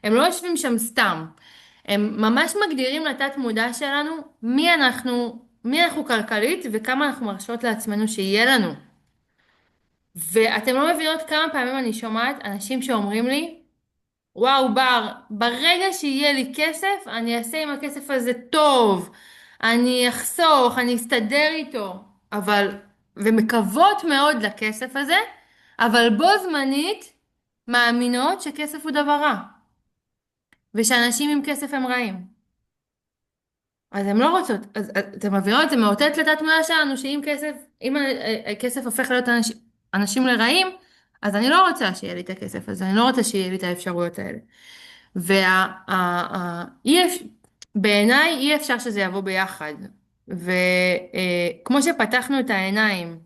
הם לא יושבים שם סתם. הם ממש מגדירים לתת מודע שלנו מי אנחנו כלכלית וכמה אנחנו מרשות לעצמנו שיהיה לנו. ואתם לא מבינות כמה פעמים אני שומעת אנשים שאומרים לי, וואו, ברגע שיהיה לי כסף, אני אעשה עם הכסף הזה טוב, אני אחסוך, אני אסתדר איתו, ומקוות מאוד לכסף הזה, אבל בו זמנית מאמינות שכסף הוא דבר רע, ושאנשים עם כסף הם רעים. אז הן לא רוצות, אז אתם מבינות, זה מאותת לתת מודע שלנו שאם כסף הופך להיות אנשים לרעים, אז אני לא רוצה שיהיה לי את הכסף הזה, אני לא רוצה שיהיה לי את האפשרויות האלה. ובעיניי אי אפשר שזה יבוא ביחד. וכמו שפתחנו את העיניים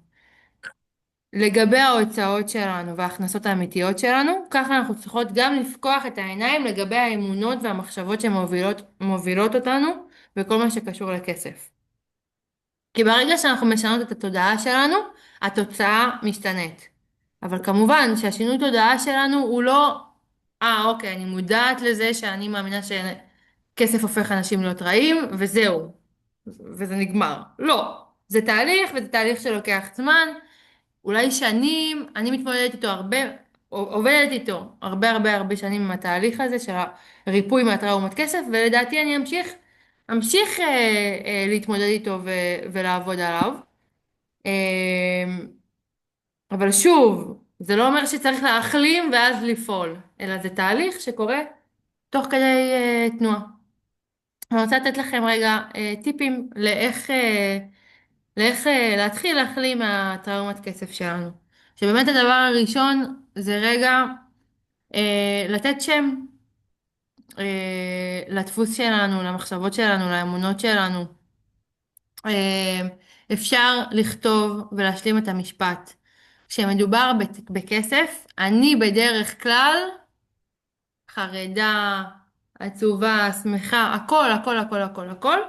לגבי ההוצאות שלנו וההכנסות האמיתיות שלנו, ככה אנחנו צריכות גם לפקוח את העיניים לגבי האמונות והמחשבות שמובילות אותנו וכל מה שקשור לכסף. כי ברגע שאנחנו משנות את התודעה שלנו, התוצאה משתנית. אבל כמובן שהשינוי תודעה שלנו הוא לא, אוקיי, אני מודעת לזה שאני מאמינה שכסף הופך אנשים להיות רעים, וזהו, וזה נגמר. לא, זה תהליך, וזה תהליך שלוקח זמן, אולי שנים, אני מתמודדת איתו הרבה, עובדת איתו הרבה שנים עם התהליך הזה של הריפוי מהטראומת כסף, ולדעתי אני אמשיך להתמודד איתו ולעבוד עליו. אה, אבל שוב, זה לא אומר שצריך להחלים ואז לפעול, אלא זה תהליך שקורה תוך כדי תנועה. אני רוצה לתת לכם רגע טיפים לאיך להתחיל להחלים מהטראומת כסף שלנו. שבאמת הדבר הראשון זה רגע לתת שם לדפוס שלנו, למחשבות שלנו, לאמונות שלנו. אה, אפשר לכתוב ולהשלים את המשפט. כשמדובר בכסף, אני בדרך כלל חרדה, עצובה, שמחה, הכל.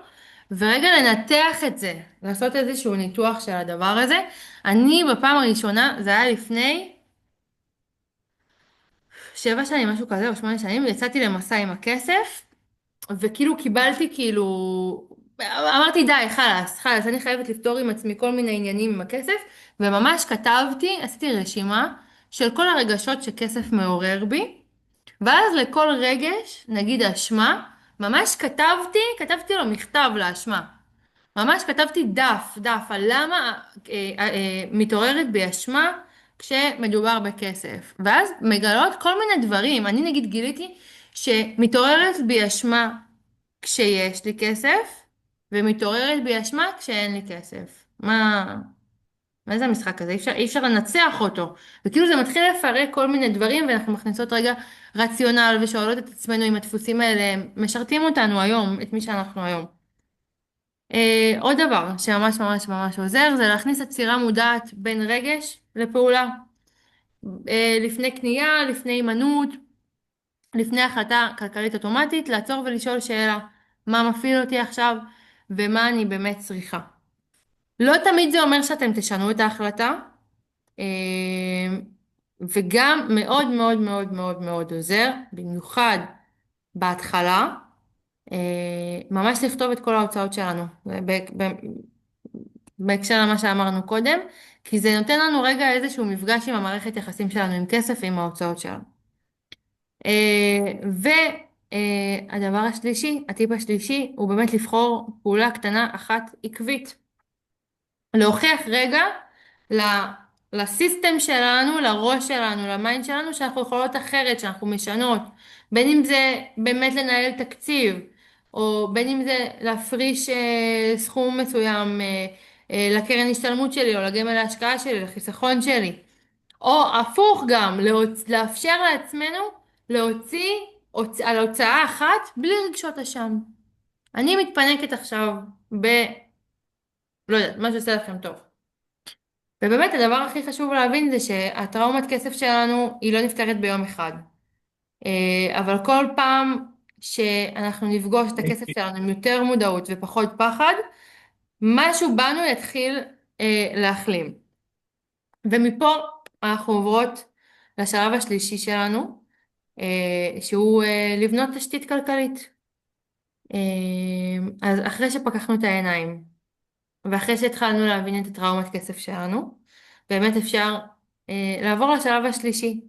ורגע לנתח את זה, לעשות איזשהו ניתוח של הדבר הזה. אני בפעם הראשונה, זה היה לפני 7 שנים, משהו כזה, או 8 שנים, יצאתי למסע עם הכסף, וכאילו קיבלתי אמרתי די, חלאס, אני חייבת לפתור עם עצמי כל מיני עניינים עם הכסף, וממש עשיתי רשימה של כל הרגשות שכסף מעורר בי, ואז לכל רגש, נגיד אשמה, ממש כתבתי לו מכתב לאשמה. ממש כתבתי דף על למה מתעוררת בי אשמה כשמדובר בכסף. ואז מגלות כל מיני דברים. אני נגיד גיליתי שמתעוררת בי אשמה כשיש לי כסף, ומתעוררת בי אשמה כשאין לי כסף. מה זה המשחק הזה? אי אפשר לנצח אותו. וכאילו זה מתחיל לפרק כל מיני דברים, ואנחנו מכניסות רגע רציונל ושואלות את עצמנו אם הדפוסים האלה משרתים אותנו היום, את מי שאנחנו היום. עוד דבר שממש עוזר זה להכניס עצירה מודעת בין רגש לפעולה. לפני קנייה, לפני הימנעות, לפני החלטה כלכלית אוטומטית, לעצור ולשאול שאלה, מה מפעיל אותי עכשיו ומה אני באמת צריכה. לא תמיד זה אומר שאתם תשנו את ההחלטה, אה, וגם מאוד מאוד מאוד מאוד מאוד עוזר, במיוחד בהתחלה, ממש לכתוב את כל ההוצאות שלנו, בהקשר למה שאמרנו קודם, כי זה נותן לנו רגע איזשהו מפגש עם המערכת יחסים שלנו עם כסף ועם ההוצאות שלנו. והדבר השלישי, הטיפ השלישי, הוא באמת לבחור פעולה קטנה אחת עקבית. להוכיח רגע לסיסטם שלנו, לראש שלנו, למיינד שלנו, שאנחנו יכולות אחרת, שאנחנו משנות. בין אם זה באמת לנהל תקציב, או בין אם זה להפריש סכום מסוים לקרן השתלמות שלי, או לגמל ההשקעה שלי, לחיסכון שלי. או הפוך גם, לאפשר לעצמנו להוציא על הוצאה אחת בלי רגשות אשם. אני מתפנקת עכשיו לא יודעת, מה שעושה לכם טוב. ובאמת הדבר הכי חשוב להבין זה שהטראומת כסף שלנו היא לא נפתרת ביום אחד. אבל כל פעם שאנחנו נפגוש את הכסף שלנו עם יותר מודעות ופחות פחד, משהו בנו יתחיל להחלים. ומפה אנחנו עוברות לשלב השלישי שלנו, שהוא לבנות תשתית כלכלית. אז אחרי שפקחנו את העיניים, ואחרי שהתחלנו להבין את הטראומת כסף שלנו, באמת אפשר לעבור לשלב השלישי.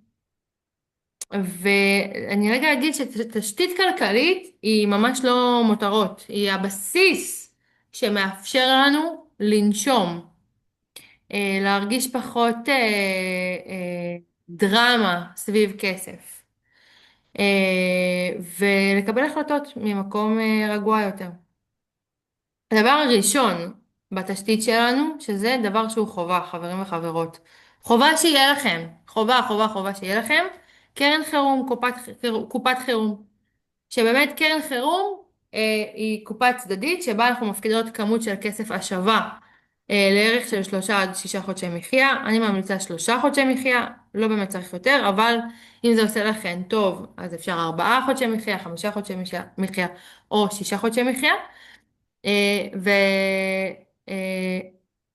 ואני רגע אגיד שתשתית כלכלית היא ממש לא מותרות, היא הבסיס שמאפשר לנו לנשום, להרגיש פחות דרמה סביב כסף, ולקבל החלטות ממקום רגוע יותר. הדבר הראשון בתשתית שלנו, שזה דבר שהוא חובה, חברים וחברות. חובה שיהיה לכם, חובה שיהיה לכם, קרן חירום, קופת חירום. שבאמת קרן חירום היא קופה צדדית, שבה אנחנו מפקידות כמות של כסף השווה לערך של 3 עד 6 חודשי מחיה. אני ממליצה 3 חודשי מחיה, לא באמת צריך יותר, אבל אם זה עושה לכם טוב, אז אפשר 4 חודשי מחיה, 5 חודשי מחיה, או 6 חודשי מחיה.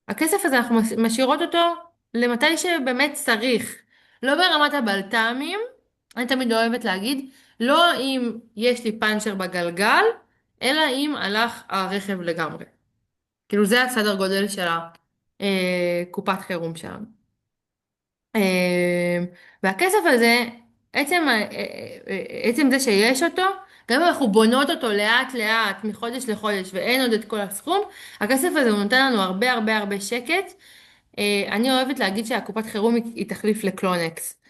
והכסף הזה אנחנו משאירות אותו למתי שבאמת צריך, לא ברמת הבלת"מים, אני תמיד אוהבת להגיד, לא אם יש לי פאנצ'ר בגלגל, אלא אם הלך הרכב לגמרי. כאילו זה הסדר גודל של קופת חירום שלנו. והכסף הזה, עצם זה שיש אותו, גם אם אנחנו בונות אותו לאט לאט, מחודש לחודש, ואין עוד את כל הסכום, הכסף הזה הוא נותן לנו הרבה הרבה הרבה שקט. אני אוהבת להגיד שהקופת חירום היא תחליף לקלונקס.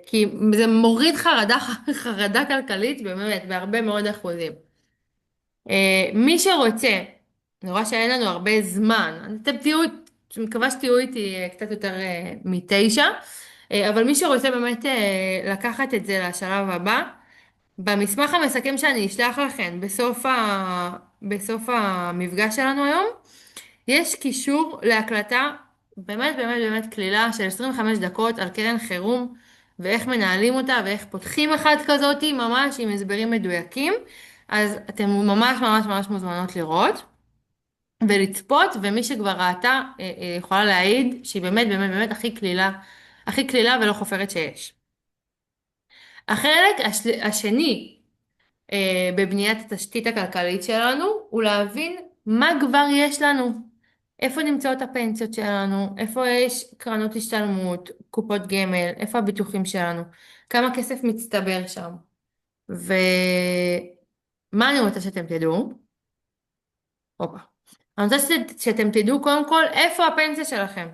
כי זה מוריד חרדה כלכלית, באמת, בהרבה מאוד אחוזים. מי שרוצה, אני רואה שאין לנו הרבה זמן, אתם תהיו, אני מקווה שתהיו איתי קצת יותר מ9, אבל מי שרוצה באמת לקחת את זה לשלב הבא, במסמך המסכם שאני אשלח לכם בסוף המפגש שלנו היום, יש קישור להקלטה באמת באמת באמת קלילה של 25 דקות על קרן חירום ואיך מנהלים אותה ואיך פותחים אחת כזאת ממש עם הסברים מדויקים. אז אתם ממש ממש ממש מוזמנות לראות ולצפות, ומי שכבר ראתה יכולה להעיד שהיא באמת באמת באמת הכי קלילה ולא חופרת שיש. החלק השני בבניית התשתית הכלכלית שלנו הוא להבין מה כבר יש לנו. איפה נמצאות הפנסיות שלנו, איפה יש קרנות השתלמות, קופות גמל, איפה הביטוחים שלנו, כמה כסף מצטבר שם. ומה אני רוצה שאתם תדעו? הופה. אני רוצה שאתם תדעו קודם כל איפה הפנסיה שלכם,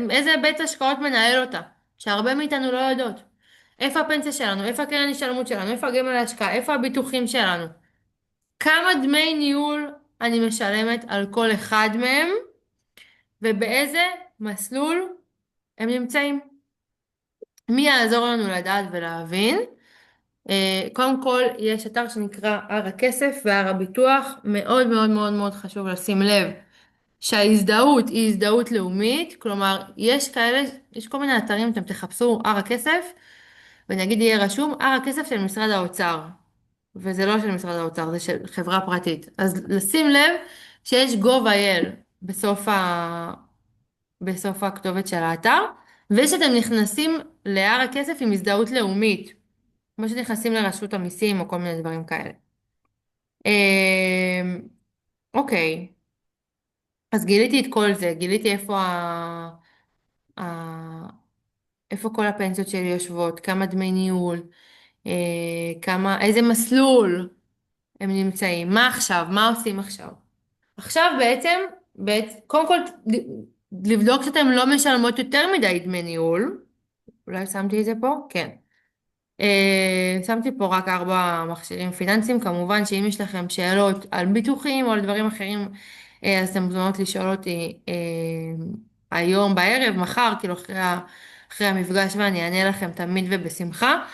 איזה בית השקעות מנהל אותה, שהרבה מאיתנו לא יודעות. איפה הפנסיה שלנו, איפה הקרן השתלמות שלנו, איפה הגמל להשקעה, איפה הביטוחים שלנו. כמה דמי ניהול אני משלמת על כל אחד מהם, ובאיזה מסלול הם נמצאים. מי יעזור לנו לדעת ולהבין? קודם כל, יש אתר שנקרא הר הכסף והר הביטוח. מאוד מאוד מאוד מאוד חשוב לשים לב שההזדהות היא הזדהות לאומית, כלומר, יש כל מיני אתרים, אתם תחפשו הר הכסף, ונגיד יהיה רשום, הכסף של משרד האוצר, וזה לא של משרד האוצר, זה של חברה פרטית. אז לשים לב שיש gov.il בסוף הכתובת של האתר, ושאתם נכנסים להר הכסף עם הזדהות לאומית, כמו שנכנסים לרשות המיסים או כל מיני דברים כאלה. אוקיי, אז גיליתי את כל זה, גיליתי ה... איפה כל הפנסיות שלי יושבות, כמה דמי ניהול, איזה מסלול הם נמצאים, מה עכשיו, מה עושים עכשיו. עכשיו בעצם, קודם כל לבדוק שאתם לא משלמות יותר מדי דמי ניהול, אולי שמתי את זה פה? כן. שמתי פה רק 4 מכשירים פיננסיים, כמובן שאם יש לכם שאלות על ביטוחים או על דברים אחרים, אז אתם מוזמנות לשאול אותי היום בערב, מחר, כאילו אחרי המפגש ואני אענה לכם תמיד ובשמחה.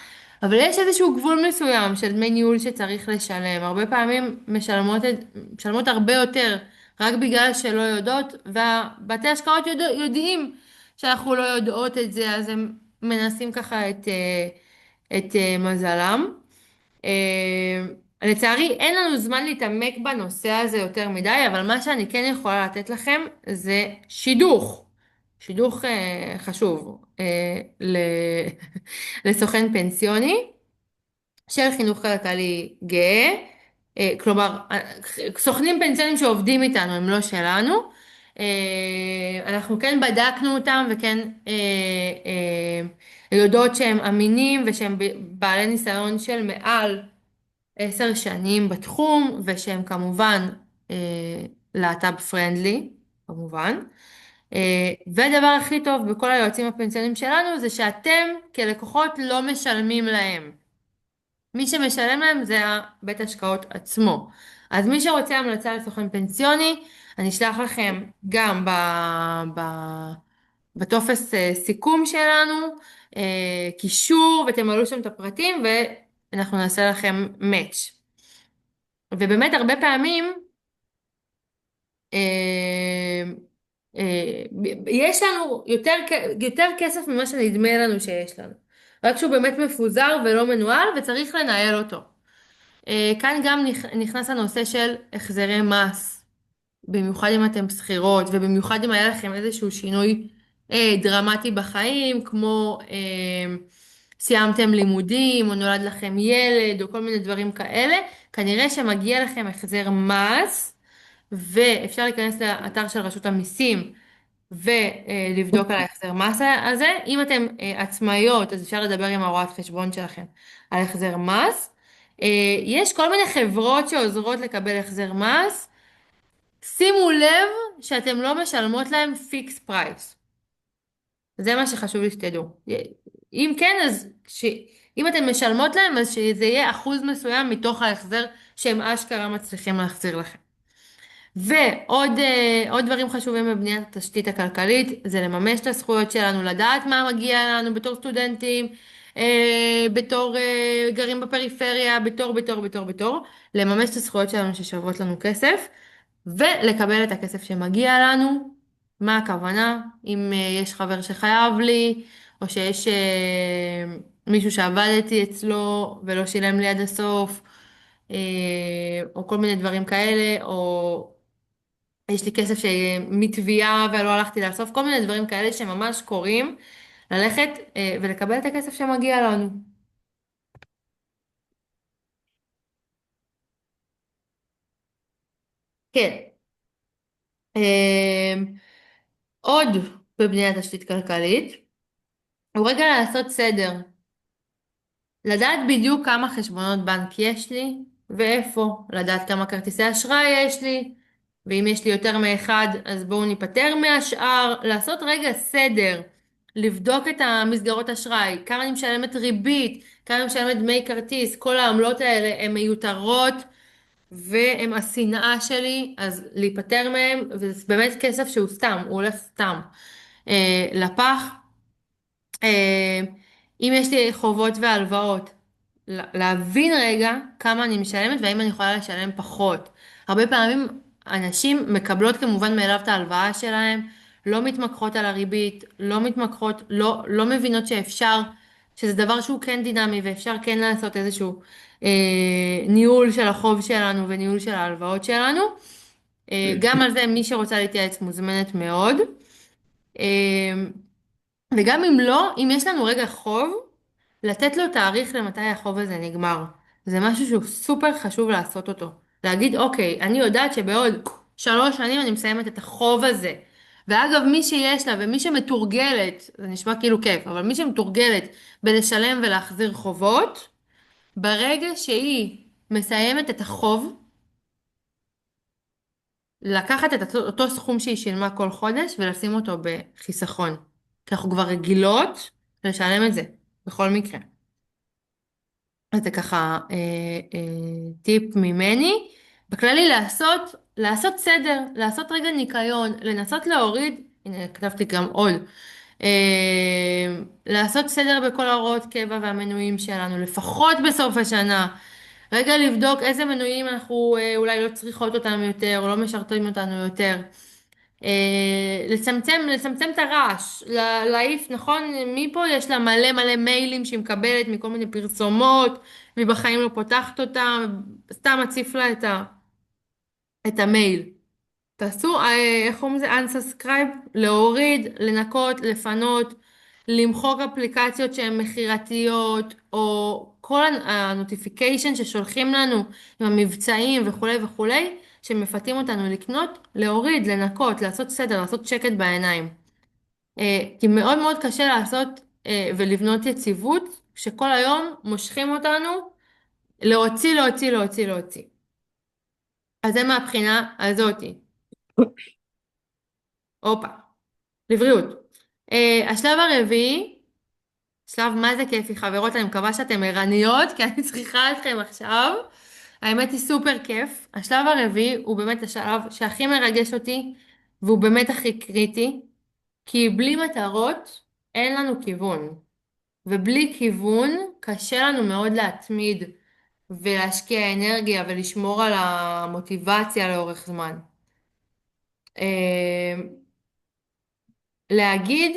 אבל יש איזשהו גבול מסוים של דמי ניהול שצריך לשלם. הרבה פעמים משלמות הרבה יותר, רק בגלל שלא יודעות, והבתי השקעות יודעים שאנחנו לא יודעות את זה, אז הם מנסים ככה את מזלם. לצערי אין לנו זמן להתעמק בנושא הזה יותר מדי, אבל מה שאני כן יכולה לתת לכם זה שידוך. שידוך חשוב לסוכן פנסיוני של חינוך כלכלי גאה. כלומר, סוכנים פנסיונים שעובדים איתנו הם לא שלנו. אנחנו כן בדקנו אותם וכן יודעות שהם אמינים ושהם בעלי ניסיון של מעל 10 שנים בתחום, ושהם כמובן להט"ב פרנדלי, כמובן. והדבר הכי טוב בכל היועצים הפנסיוניים שלנו זה שאתם כלקוחות לא משלמים להם. מי שמשלם להם זה בית השקעות עצמו. אז מי שרוצה המלצה לסוכן פנסיוני, אני אשלח לכם גם ב, בטופס סיכום שלנו, קישור, ותמלאו שם את הפרטים, ואנחנו נעשה לכם match. ובאמת הרבה פעמים, אה, יש לנו יותר כסף ממה שנדמה לנו שיש לנו. רק שהוא באמת מפוזר ולא מנוהל, וצריך לנהל אותו. כאן גם נכנס הנושא של החזרי מס, במיוחד אם אתם שכירות, ובמיוחד אם היה לכם איזשהו שינוי דרמטי בחיים, כמו סיימתם לימודים, או נולד לכם ילד, או כל מיני דברים כאלה, כנראה שמגיע לכם החזר מס, ואפשר להיכנס לאתר של רשות המיסים, ולבדוק על ההחזר מס הזה. אם אתם עצמאיות, אז אפשר לדבר עם הרואת חשבון שלכם על החזר מס. יש כל מיני חברות שעוזרות לקבל החזר מס. שימו לב שאתם לא משלמות להם פיקס פרייס. זה מה שחשוב לי שתדעו. אם כן, אם אתם משלמות להם, אז שזה יהיה אחוז מסוים מתוך ההחזר שהם אשכרה מצליחים להחזיר לכם. עוד דברים חשובים בבניית התשתית הכלכלית, זה לממש את הזכויות שלנו, לדעת מה מגיע לנו בתור סטודנטים, בתור גרים בפריפריה, בתור, לממש את הזכויות שלנו ששוות לנו כסף, ולקבל את הכסף שמגיע לנו. מה הכוונה? אם יש חבר שחייב לי, או שיש מישהו שעבדתי אצלו ולא שילם לי עד הסוף, או כל מיני דברים כאלה, או יש לי כסף מתביעה ולא הלכתי לאסוף, כל מיני דברים כאלה שממש קורים, ללכת ולקבל את הכסף שמגיע לנו. כן. אה, עוד בבניית תשתית כלכלית, הוא רגע לעשות סדר. לדעת בדיוק כמה חשבונות בנק יש לי ואיפה, לדעת כמה כרטיסי אשראי יש לי, ואם יש לי יותר מאחד אז בואו ניפטר מהשאר, לעשות רגע סדר, לבדוק את המסגרות אשראי, כמה אני משלמת ריבית, כמה אני משלמת דמי כרטיס, כל העמלות האלה הן מיותרות והן השנאה שלי, אז להיפטר מהם, וזה באמת כסף שהוא סתם, הוא הולך סתם לפח. אה, אם יש לי חובות והלוואות, להבין רגע כמה אני משלמת והאם אני יכולה לשלם פחות. הרבה פעמים אנשים מקבלות כמובן מאליו את ההלוואה שלהם, לא מתמקחות על הריבית, לא מתמקחות, לא מבינות שזה דבר שהוא כן דינמי ואפשר כן לעשות איזשהו ניהול של החוב שלנו וניהול של ההלוואות שלנו. גם על זה מי שרוצה להתייעץ מוזמנת מאוד. אה, וגם אם לא, אם יש לנו רגע חוב, לתת לו תאריך למתי החוב הזה נגמר. זה משהו שהוא סופר חשוב לעשות אותו. להגיד, אוקיי, אני יודעת שבעוד 3 שנים אני מסיימת את החוב הזה. ואגב, מי שיש לה ומי שמתורגלת, זה נשמע כאילו כיף, אבל מי שמתורגלת בלשלם ולהחזיר חובות, ברגע שהיא מסיימת את החוב, לקחת את אותו סכום שהיא שילמה כל חודש ולשים אותו בחיסכון. כי אנחנו כבר רגילות לשלם את זה, בכל מקרה. אז זה ככה טיפ ממני. בכללי לעשות סדר, לעשות רגע ניקיון, לנסות להוריד, הנה כתבתי גם עוד, לעשות סדר בכל ההוראות קבע והמנויים שלנו, לפחות בסוף השנה. רגע לבדוק איזה מנויים אנחנו אולי לא צריכות אותם יותר, או לא משרתים אותנו יותר. לצמצם את הרעש, להעיף, נכון? מפה יש לה מלא מלא מיילים שהיא מקבלת מכל מיני פרסומות, והיא בחיים לא פותחת אותם, סתם מציף לה את המייל. תעשו, איך קוראים לזה? unsubscribe, להוריד, לנקות, לפנות, למחוק אפליקציות שהן מכירתיות, או כל הנוטיפיקיישן ששולחים לנו עם המבצעים וכולי וכולי, שמפתים אותנו לקנות, להוריד, לנקות, לעשות סדר, לעשות שקט בעיניים. כי מאוד מאוד קשה לעשות ולבנות יציבות, שכל היום מושכים אותנו להוציא, להוציא, להוציא, להוציא. אז זה מהבחינה הזאתי. הופה. לבריאות. השלב הרביעי, שלב מה זה כיפי, חברות, אני מקווה שאתן ערניות, כי אני צריכה אתכם עכשיו. האמת היא סופר כיף. השלב הרביעי הוא באמת השלב שהכי מרגש אותי, והוא באמת הכי קריטי, כי בלי מטרות אין לנו כיוון. ובלי כיוון קשה לנו מאוד להתמיד ולהשקיע אנרגיה ולשמור על המוטיבציה לאורך זמן. אה, להגיד,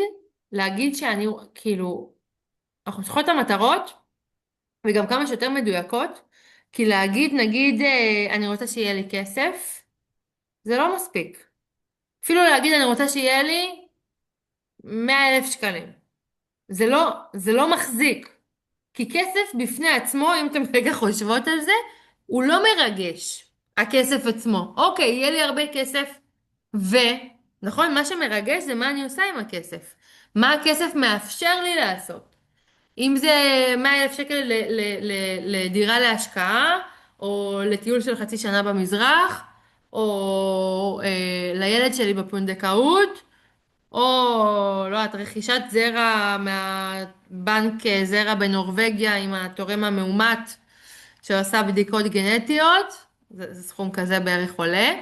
להגיד שאני, כאילו, אנחנו צריכות את המטרות, וגם כמה שיותר מדויקות, כי להגיד, נגיד, אני רוצה שיהיה לי כסף, זה לא מספיק. אפילו להגיד, אני רוצה שיהיה לי 100,000 שקלים. זה לא מחזיק. כי כסף בפני עצמו, אם אתם רגע חושבות על זה, הוא לא מרגש, הכסף עצמו. אוקיי, יהיה לי הרבה כסף, נכון, מה שמרגש זה מה אני עושה עם הכסף. מה הכסף מאפשר לי לעשות. אם זה 100,000 שקל לדירה להשקעה, או לטיול של חצי שנה במזרח, או לילד שלי בפונדקאות, או לא יודעת, רכישת זרע מהבנק זרע בנורווגיה עם התורם המאומת שעושה בדיקות גנטיות, זה סכום כזה בערך עולה.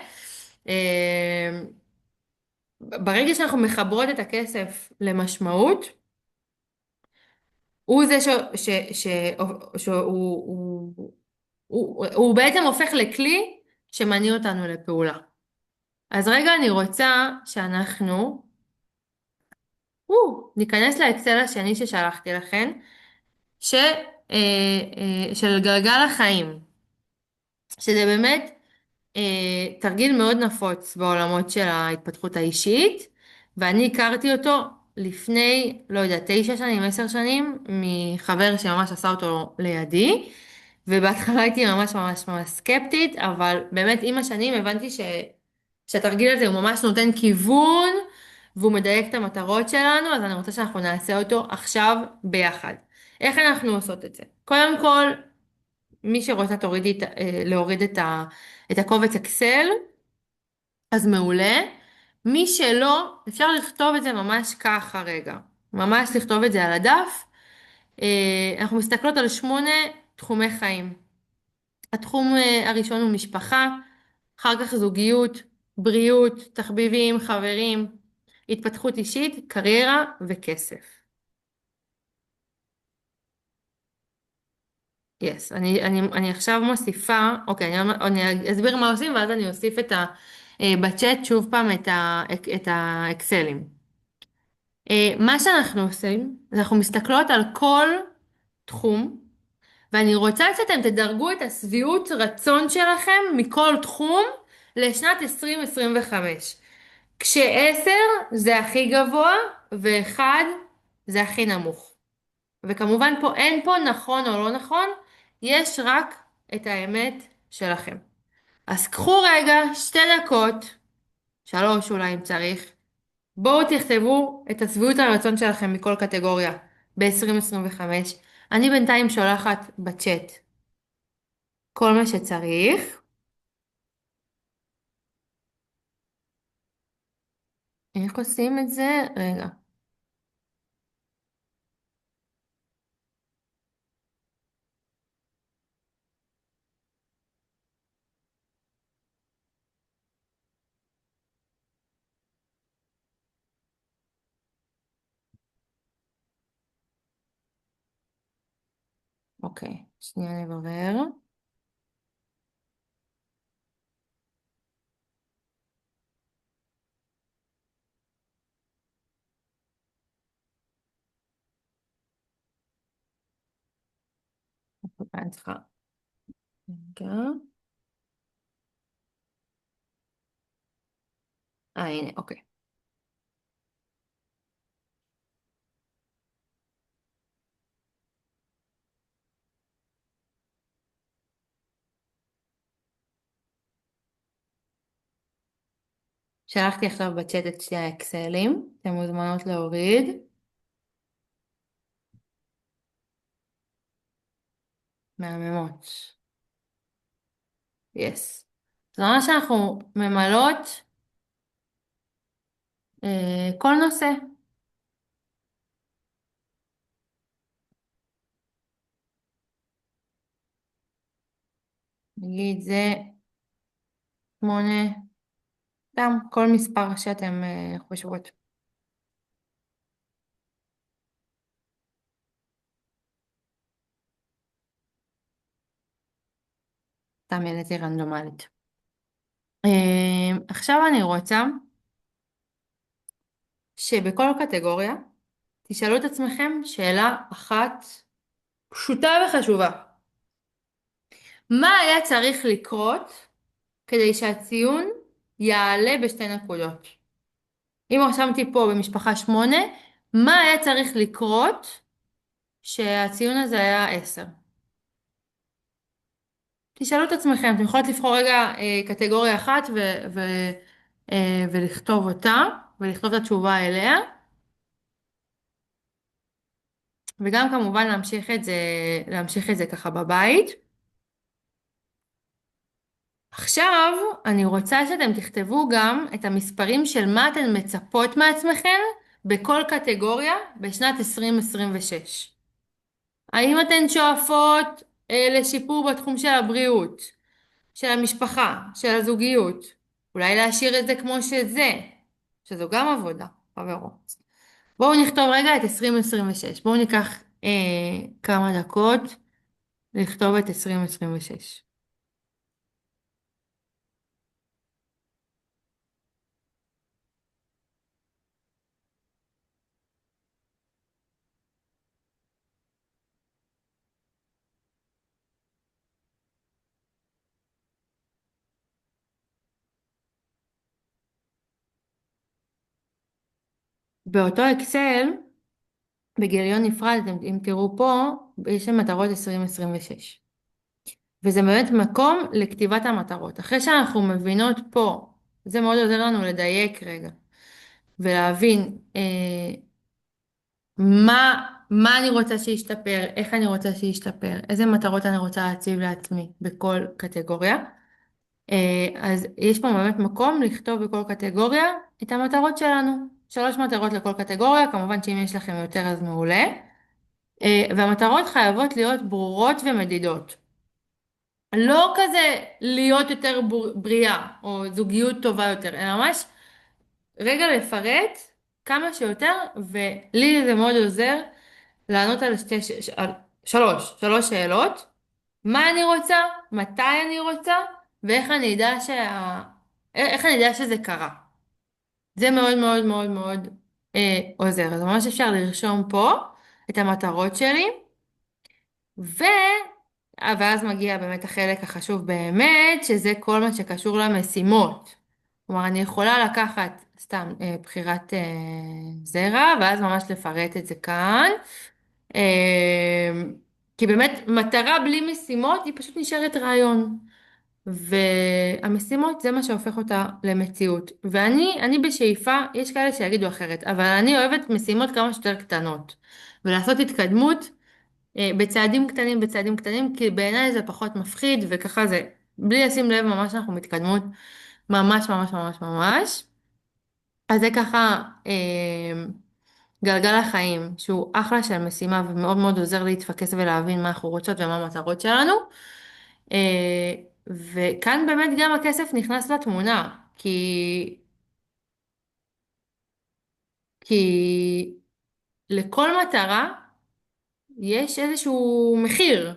ברגע שאנחנו מחברות את הכסף למשמעות, הוא זה שהוא בעצם הופך לכלי שמניע אותנו לפעולה. אז רגע אני רוצה שאנחנו ניכנס לאקסל השני ששלחתי לכם, של גלגל החיים, שזה באמת תרגיל מאוד נפוץ בעולמות של ההתפתחות האישית, ואני הכרתי אותו לפני, לא יודע, 9 שנים, 10 שנים, מחבר שממש עשה אותו לידי, ובהתחלה הייתי ממש ממש ממש סקפטית, אבל באמת עם השנים הבנתי שהתרגיל הזה הוא ממש נותן כיוון, והוא מדייק את המטרות שלנו, אז אני רוצה שאנחנו נעשה אותו עכשיו ביחד. איך אנחנו עושות את זה? קודם כל, מי שרוצה להוריד את הקובץ אקסל, אז מעולה. מי שלא, אפשר לכתוב את זה ממש ככה רגע. ממש לכתוב את זה על הדף. אנחנו מסתכלות על 8 תחומי חיים. התחום הראשון הוא משפחה, אחר כך זוגיות, בריאות, תחביבים, חברים, התפתחות אישית, קריירה וכסף. יס, אני עכשיו מוסיפה, אוקיי, אני אסביר מה עושים ואז אני אוסיף בצ'אט שוב פעם את האקסלים. מה שאנחנו עושים, אנחנו מסתכלות על כל תחום, ואני רוצה שאתם תדרגו את השביעות רצון שלכם מכל תחום לשנת 2025. כש10 זה הכי גבוה ו1 זה הכי נמוך. וכמובן פה אין פה נכון או לא נכון, יש רק את האמת שלכם. אז קחו רגע 2 דקות, 3 אולי אם צריך, בואו תכתבו את השביעות הרצון שלכם מכל קטגוריה ב-2025. אני בינתיים שולחת בצ'אט כל מה שצריך. איך עושים את זה? רגע. אוקיי, שנייה נברר. אני צריכה... רגע. הנה, אוקיי. שלחתי עכשיו בצ'אט את שתי האקסלים, אתן מוזמנות להוריד. מהממות. יס. זאת אומרת שאנחנו ממלאות כל נושא. נגיד זה 8, סתם כל מספר שאתם חושבות. סתם העליתי רנדומלית. עכשיו אני רוצה שבכל קטגוריה תשאלו את עצמכם שאלה אחת פשוטה וחשובה. מה היה צריך לקרות כדי שהציון יעלה ב2 נקודות? אם רשמתי פה במשפחה 8, מה היה צריך לקרות שהציון הזה היה 10? תשאלו את עצמכם, אתם יכולות לבחור רגע קטגוריה אחת ולכתוב אותה, ולכתוב את התשובה אליה, וגם כמובן להמשיך את זה ככה בבית. עכשיו אני רוצה שאתם תכתבו גם את המספרים של מה אתן מצפות מעצמכם בכל קטגוריה בשנת 2026. האם אתן שואפות לשיפור בתחום של הבריאות, של המשפחה, של הזוגיות? אולי להשאיר את זה כמו שזה, שזו גם עבודה, חברות. בואו נכתוב רגע את 2026. בואו ניקח כמה דקות לכתוב את 2026. באותו אקסל, בגיליון נפרד, אם תראו פה, יש שם מטרות 2026. וזה באמת מקום לכתיבת המטרות. אחרי שאנחנו מבינות פה, זה מאוד עוזר לנו לדייק רגע, ולהבין מה אני רוצה שישתפר, איך אני רוצה שישתפר, איזה מטרות אני רוצה להציב לעצמי בכל קטגוריה. אז יש פה באמת מקום לכתוב בכל קטגוריה את המטרות שלנו. 3 מטרות לכל קטגוריה, כמובן שאם יש לכם יותר אז מעולה. והמטרות חייבות להיות ברורות ומדידות. לא כזה להיות יותר בריאה או זוגיות טובה יותר, אלא ממש רגע לפרט כמה שיותר, ולי זה מאוד עוזר לענות על שלוש שאלות. מה אני רוצה, מתי אני רוצה, ואיך אני אדע איך אני אדע שזה קרה. זה מאוד מאוד מאוד מאוד עוזר. אז ממש אפשר לרשום פה את המטרות שלי, ו... ואז מגיע באמת החלק החשוב באמת, שזה כל מה שקשור למשימות. כלומר, אני יכולה לקחת סתם בחירת זרע, ואז ממש לפרט את זה כאן. כי באמת מטרה בלי משימות היא פשוט נשארת רעיון. והמשימות זה מה שהופך אותה למציאות. ואני בשאיפה, יש כאלה שיגידו אחרת, אבל אני אוהבת משימות כמה שיותר קטנות. ולעשות התקדמות בצעדים קטנים, בצעדים קטנים, כי בעיניי זה פחות מפחיד, וככה זה, בלי לשים לב ממש אנחנו מתקדמות, ממש ממש ממש ממש. אז זה ככה גלגל החיים, שהוא אחלה של משימה ומאוד מאוד עוזר להתפקס ולהבין מה אנחנו רוצות ומה המטרות שלנו. אה, וכאן באמת גם הכסף נכנס לתמונה, כי לכל מטרה יש איזשהו מחיר,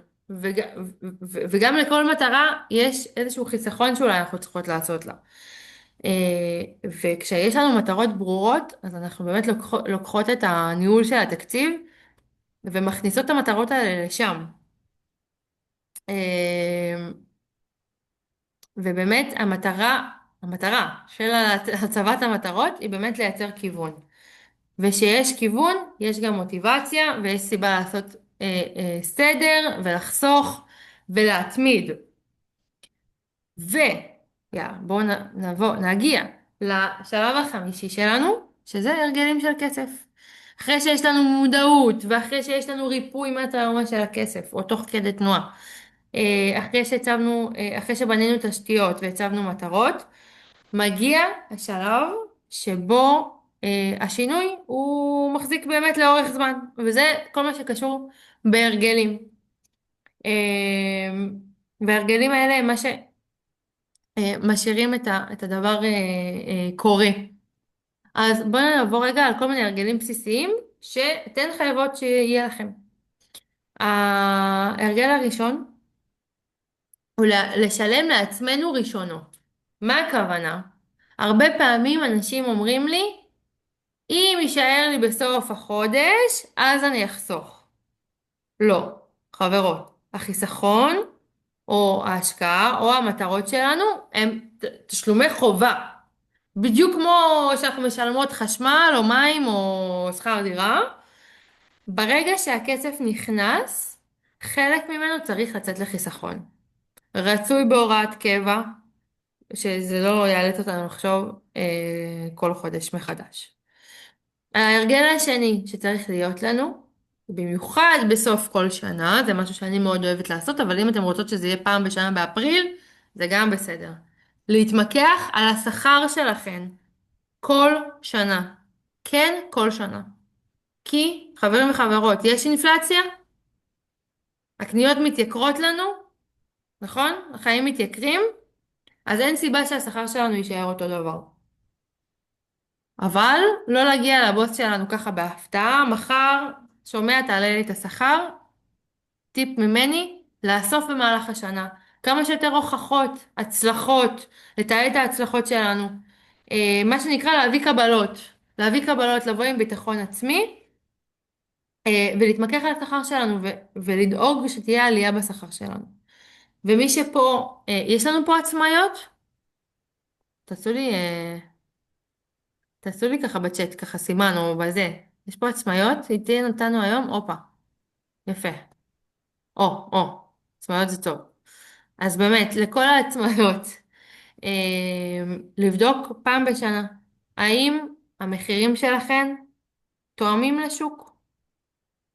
וגם לכל מטרה יש איזשהו חיסכון שאולי אנחנו צריכות לעשות לה. וכשיש לנו מטרות ברורות, אז אנחנו באמת לוקחות את הניהול של התקציב ומכניסות את המטרות האלה לשם. אה, ובאמת המטרה של הצבת המטרות היא באמת לייצר כיוון. ושיש כיוון, יש גם מוטיבציה ויש סיבה לעשות סדר ולחסוך ולהתמיד. ו, יאללה, בואו נגיע לשלב החמישי שלנו, שזה הרגלים של כסף. אחרי שיש לנו מודעות, ואחרי שיש לנו ריפוי מהטראומה של הכסף, או תוך כדי תנועה, אחרי שבנינו תשתיות והצבנו מטרות, מגיע השלב שבו השינוי הוא מחזיק באמת לאורך זמן, וזה כל מה שקשור בהרגלים. וההרגלים האלה הם מה שמשאירים את הדבר קורה. אז בואו נעבור רגע על כל מיני הרגלים בסיסיים שאתן חייבות שיהיה לכם. ההרגל הראשון הוא לשלם לעצמנו ראשונות. מה הכוונה? הרבה פעמים אנשים אומרים לי, אם יישאר לי בסוף החודש, אז אני אחסוך. לא, חברות, החיסכון או ההשקעה או המטרות שלנו הם תשלומי חובה. בדיוק כמו שאנחנו משלמות חשמל או מים או שכר דירה, ברגע שהכסף נכנס, חלק ממנו צריך לצאת לחיסכון. רצוי בהוראת קבע, שזה לא יאלץ אותנו לחשוב כל חודש מחדש. ההרגל השני שצריך להיות לנו, במיוחד בסוף כל שנה, זה משהו שאני מאוד אוהבת לעשות, אבל אם אתם רוצות שזה יהיה פעם בשנה באפריל, זה גם בסדר. להתמקח על השכר שלכם כל שנה. כן, כל שנה. כי, חברים וחברות, יש אינפלציה, הקניות מתייקרות לנו, נכון? החיים מתייקרים, אז אין סיבה שהשכר שלנו יישאר אותו דבר. אבל לא להגיע לבוס שלנו ככה בהפתעה, מחר, שומע, תעלה לי את השכר, טיפ ממני, לאסוף במהלך השנה. כמה שיותר הוכחות, הצלחות, לתעד את ההצלחות שלנו. מה שנקרא להביא קבלות. להביא קבלות, לבוא עם ביטחון עצמי, ולהתמקח על השכר שלנו, ולדאוג שתהיה עלייה בשכר שלנו. ומי שפה, יש לנו פה עצמאיות? תעשו לי, תעשו לי ככה בצ'אט, ככה סימן או בזה. יש פה עצמאיות? איתי נתנו היום? הופה. יפה. או, עצמאיות זה טוב. אז באמת, לכל העצמאיות, לבדוק פעם בשנה, האם המחירים שלכם תואמים לשוק?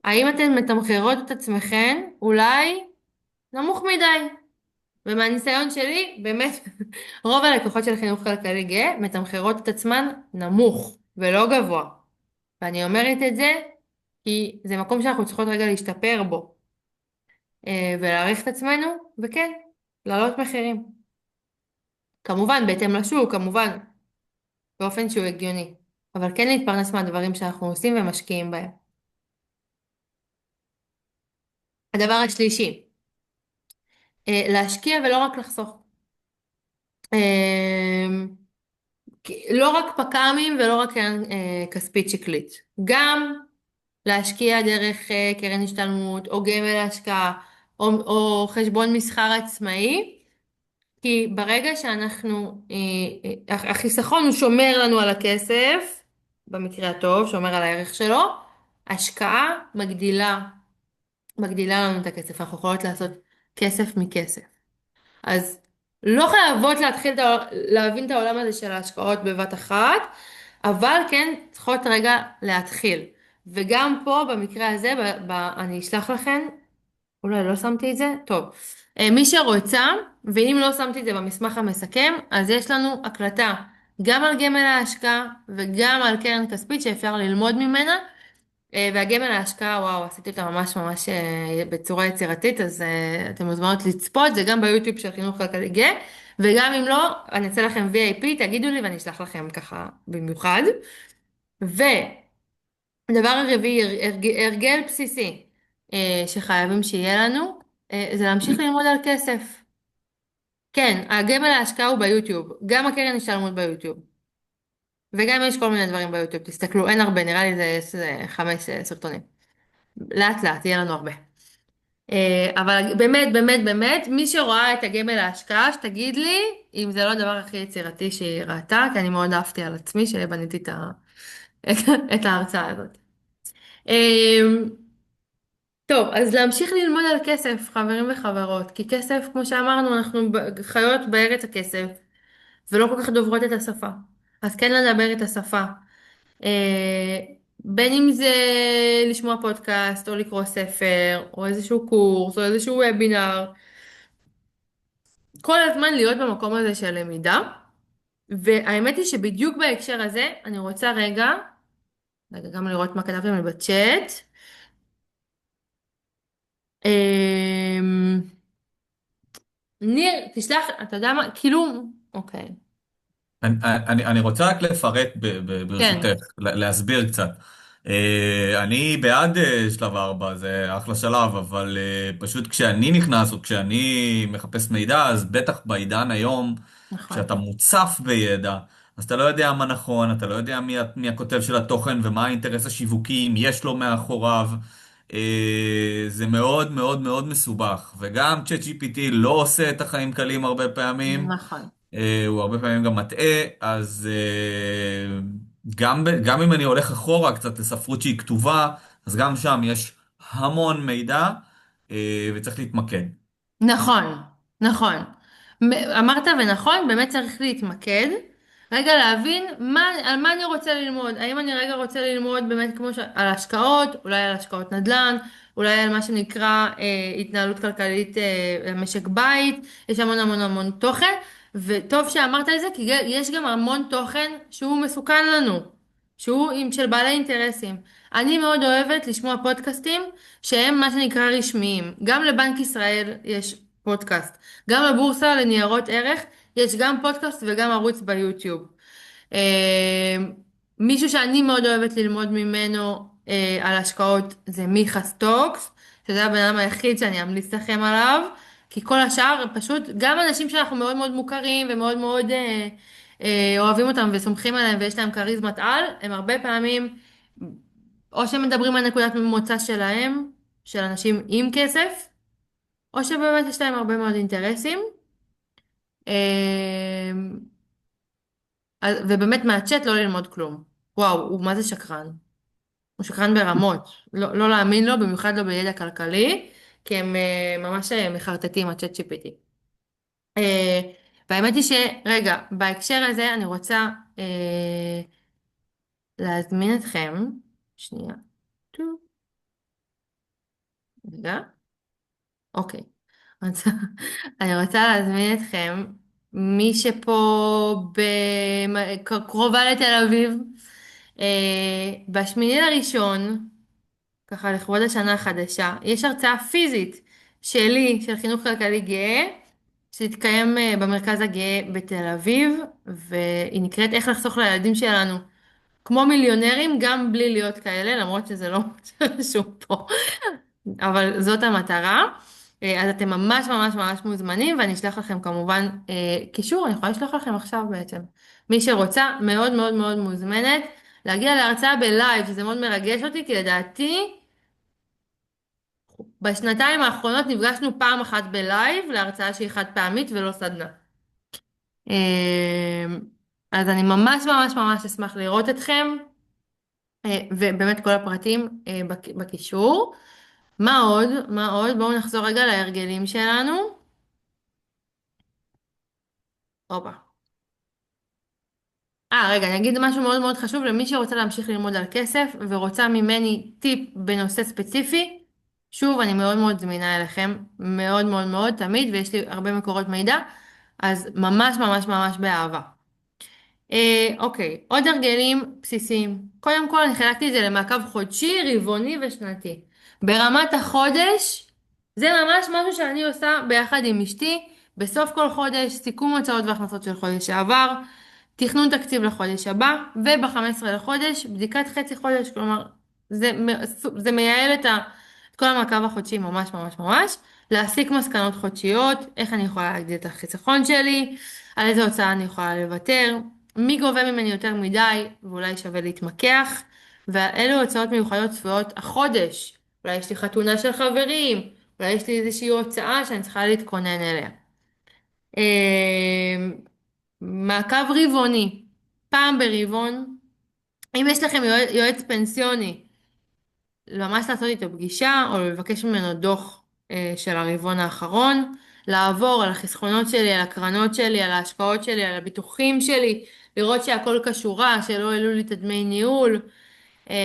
האם אתן מתמחרות את עצמכן אולי נמוך מדי? ומהניסיון שלי, באמת, רוב הלקוחות של חינוך כלכלי גאה מתמחרות את עצמן נמוך ולא גבוה. ואני אומרת את זה כי זה מקום שאנחנו צריכות רגע להשתפר בו, ולהעריך את עצמנו, וכן, להעלות מחירים. כמובן, בהתאם לשוק, כמובן, באופן שהוא הגיוני. אבל כן להתפרנס מהדברים שאנחנו עושים ומשקיעים בהם. הדבר השלישי, להשקיע ולא רק לחסוך. לא רק פק"מים ולא רק כספית שקלית. גם להשקיע דרך קרן השתלמות, או גמל להשקעה, או חשבון מסחר עצמאי, כי ברגע שאנחנו, החיסכון הוא שומר לנו על הכסף, במקרה הטוב, שומר על הערך שלו, השקעה מגדילה לנו את הכסף, אנחנו יכולות לעשות כסף מכסף. אז לא חייבות להבין את העולם הזה של ההשקעות בבת אחת, אבל כן צריכות רגע להתחיל. וגם פה, במקרה הזה, אני אשלח לכם, אולי לא שמתי את זה, טוב. מי שרוצה, ואם לא שמתי את זה במסמך המסכם, אז יש לנו הקלטה גם על גמל ההשקעה וגם על קרן כספית שאפשר ללמוד ממנה. והגמל להשקעה, וואו, עשיתי אותה ממש ממש בצורה יצירתית, אז אתם מוזמנות לצפות, זה גם ביוטיוב של חינוך כלכלי גאה, וגם אם לא, אני אצא לכם VIP, תגידו לי ואני אשלח לכם ככה במיוחד. ודבר הרביעי, הרגל בסיסי שחייבים שיהיה לנו, זה להמשיך ללמוד על כסף. כן, הגמל להשקעה הוא ביוטיוב, גם הקרן השתלמות ביוטיוב. וגם יש כל מיני דברים ביוטיוב, תסתכלו, אין הרבה, נראה לי זה 5 סרטונים. לאט לאט, יהיה לנו הרבה. אבל באמת, באמת, באמת, מי שרואה את הגמל להשקעה, שתגיד לי אם זה לא הדבר הכי יצירתי שהיא ראתה, כי אני מאוד אהבתי על עצמי שבניתי את ההרצאה הזאת. אה, טוב, אז להמשיך ללמוד על כסף, חברים וחברות, כי כסף, כמו שאמרנו, אנחנו חיות בארץ הכסף, ולא כל כך דוברות את השפה. אז כן לדבר את השפה. אה, בין אם זה לשמוע פודקאסט, או לקרוא ספר, או איזשהו קורס, או איזשהו וובינר. כל הזמן להיות במקום הזה של למידה. והאמת היא שבדיוק בהקשר הזה, אני רוצה רגע גם לראות מה כתבתם לי בצ'אט. אמ, ניר, תשלח, אתה יודע מה? כאילו, אוקיי. אני רוצה רק לפרט ברשותך, כן, להסביר קצת. אני בעד שלב 4, זה אחלה שלב, אבל פשוט כשאני נכנס או כשאני מחפש מידע, אז בטח בעידן היום, נכון. כשאתה מוצף בידע, אז אתה לא יודע מה נכון, אתה לא יודע מי הכותב של התוכן ומה האינטרס השיווקי, אם יש לו מאחוריו. זה מאוד מאוד מאוד מסובך, וגם ChatGPT לא עושה את החיים קלים הרבה פעמים. נכון. הוא הרבה פעמים גם מטעה, אז גם אם אני הולך אחורה קצת לספרות שהיא כתובה, אז גם שם יש המון מידע, וצריך להתמקד. נכון, נכון. אמרת ונכון, באמת צריך להתמקד. רגע להבין על מה אני רוצה ללמוד. האם אני רגע רוצה ללמוד באמת על השקעות, אולי על השקעות נדל"ן, אולי על מה שנקרא התנהלות כלכלית משק בית. יש המון המון המון תוכן, וטוב שאמרת את זה, כי יש גם המון תוכן שהוא מסוכן לנו, של בעלי אינטרסים. אני מאוד אוהבת לשמוע פודקאסטים שהם מה שנקרא רשמיים. גם לבנק ישראל יש פודקאסט. גם לבורסה לניירות ערך יש גם פודקאסט וגם ערוץ ביוטיוב. אה, מישהו שאני מאוד אוהבת ללמוד ממנו על השקעות זה מיכה סטוקס, שזה הבן אדם היחיד שאני אמליץ לכם עליו, כי כל השאר פשוט, גם אנשים שאנחנו מאוד מאוד מוכרים ומאוד מאוד אוהבים אותם וסומכים עליהם ויש להם כריזמת על, הם הרבה פעמים או שמדברים על נקודת ממוצע שלהם, של אנשים עם כסף, או שבאמת יש להם הרבה מאוד אינטרסים. אמ, ובאמת מהצ'אט לא ללמוד כלום. וואו, הוא מה זה שקרן. הוא שקרן ברמות. לא, לא להאמין לו, במיוחד לא בידע כלכלי, כי הם ממש מחרטטים, הצ'אט GPT. אה, והאמת היא רגע, בהקשר הזה אני רוצה להזמין אתכם, שנייה, טו, רגע, אוקיי. רוצה- אני רוצה להזמין אתכם, מי שפה קרובה לתל אביב, ב8 לראשון, ככה לכבוד השנה החדשה, יש הרצאה פיזית שלי, של חינוך כלכלי גאה, שתתקיים במרכז הגאה בתל אביב, והיא נקראת איך לחסוך לילדים שלנו כמו מיליונרים, גם בלי להיות כאלה, למרות שזה לא רשום פה. אבל זאת המטרה. אז אתם ממש ממש ממש מוזמנים, ואני אשלח לכם כמובן קישור, אני יכולה לשלוח לכם עכשיו בעצם. מי שרוצה, מאוד מאוד מאוד מוזמנת. להגיע להרצאה בלייב, שזה מאוד מרגש אותי, כי לדעתי, בשנתיים האחרונות נפגשנו פעם אחת בלייב, להרצאה שהיא חד פעמית ולא סדנה. אז אני ממש ממש ממש אשמח לראות אתכם, ובאמת כל הפרטים בקישור. מה עוד? מה עוד? בואו נחזור רגע להרגלים שלנו. הופה. רגע, אני אגיד משהו מאוד מאוד חשוב למי שרוצה להמשיך ללמוד על כסף ורוצה ממני טיפ בנושא ספציפי. שוב, אני מאוד מאוד זמינה אליכם, מאוד מאוד מאוד, תמיד, ויש לי הרבה מקורות מידע, אז ממש ממש ממש באהבה. אוקיי, עוד הרגלים בסיסיים. קודם כל, אני חילקתי את זה למעקב חודשי, רבעוני ושנתי. ברמת החודש, זה ממש משהו שאני עושה ביחד עם אשתי, בסוף כל חודש, סיכום הוצאות והכנסות של חודש שעבר, תכנון תקציב לחודש הבא, וב-15 לחודש, בדיקת חצי חודש, כלומר, זה מייעל את כל המעקב החודשי ממש ממש ממש, להסיק מסקנות חודשיות, איך אני יכולה להגדיל את החיסכון שלי, על איזה הוצאה אני יכולה לוותר, מי גובה ממני יותר מדי, ואולי שווה להתמקח, ואילו הוצאות מיוחדות צפויות החודש, אולי יש לי חתונה של חברים, אולי יש לי איזושהי הוצאה שאני צריכה להתכונן אליה. מעקב רבעוני, פעם ברבעון, אם יש לכם יועץ פנסיוני, ממש לעשות איתו פגישה או לבקש ממנו דוח של הרבעון האחרון, לעבור על החסכונות שלי, על הקרנות שלי, על ההשקעות שלי, על הביטוחים שלי, לראות שהכל כשורה, שלא העלו לי את דמי ניהול, אה,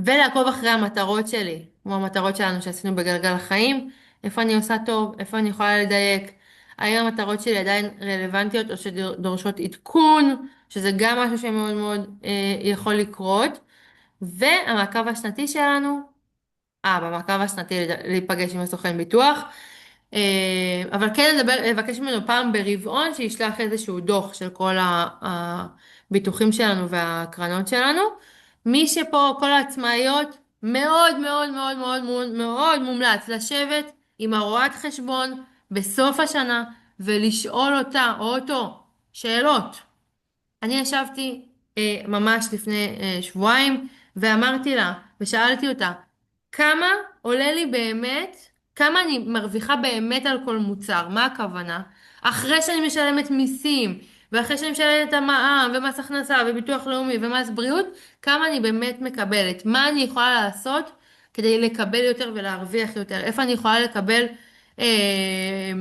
ולעקוב אחרי המטרות שלי, כמו המטרות שלנו שעשינו בגלגל החיים, איפה אני עושה טוב, איפה אני יכולה לדייק, האם המטרות שלי עדיין רלוונטיות או שדורשות עדכון, שזה גם משהו שמאוד מאוד יכול לקרות. והמעקב השנתי שלנו, במעקב השנתי להיפגש עם הסוכן ביטוח, אבל כן לבקש ממנו פעם ברבעון שישלח איזשהו דוח של כל הביטוחים שלנו והקרנות שלנו. מי שפה, כל העצמאיות, מאוד מאוד מאוד מאוד מאוד מאוד מומלץ לשבת עם הרואת חשבון בסוף השנה ולשאול אותה או אותו שאלות. אני ישבתי ממש לפני שבועיים ואמרתי לה ושאלתי אותה כמה עולה לי באמת, כמה אני מרוויחה באמת על כל מוצר, מה הכוונה? אחרי שאני משלמת מיסים ואחרי שאני משלמת את המע"מ ומס הכנסה וביטוח לאומי ומס בריאות, כמה אני באמת מקבלת, מה אני יכולה לעשות כדי לקבל יותר ולהרוויח יותר, איפה אני יכולה לקבל אה,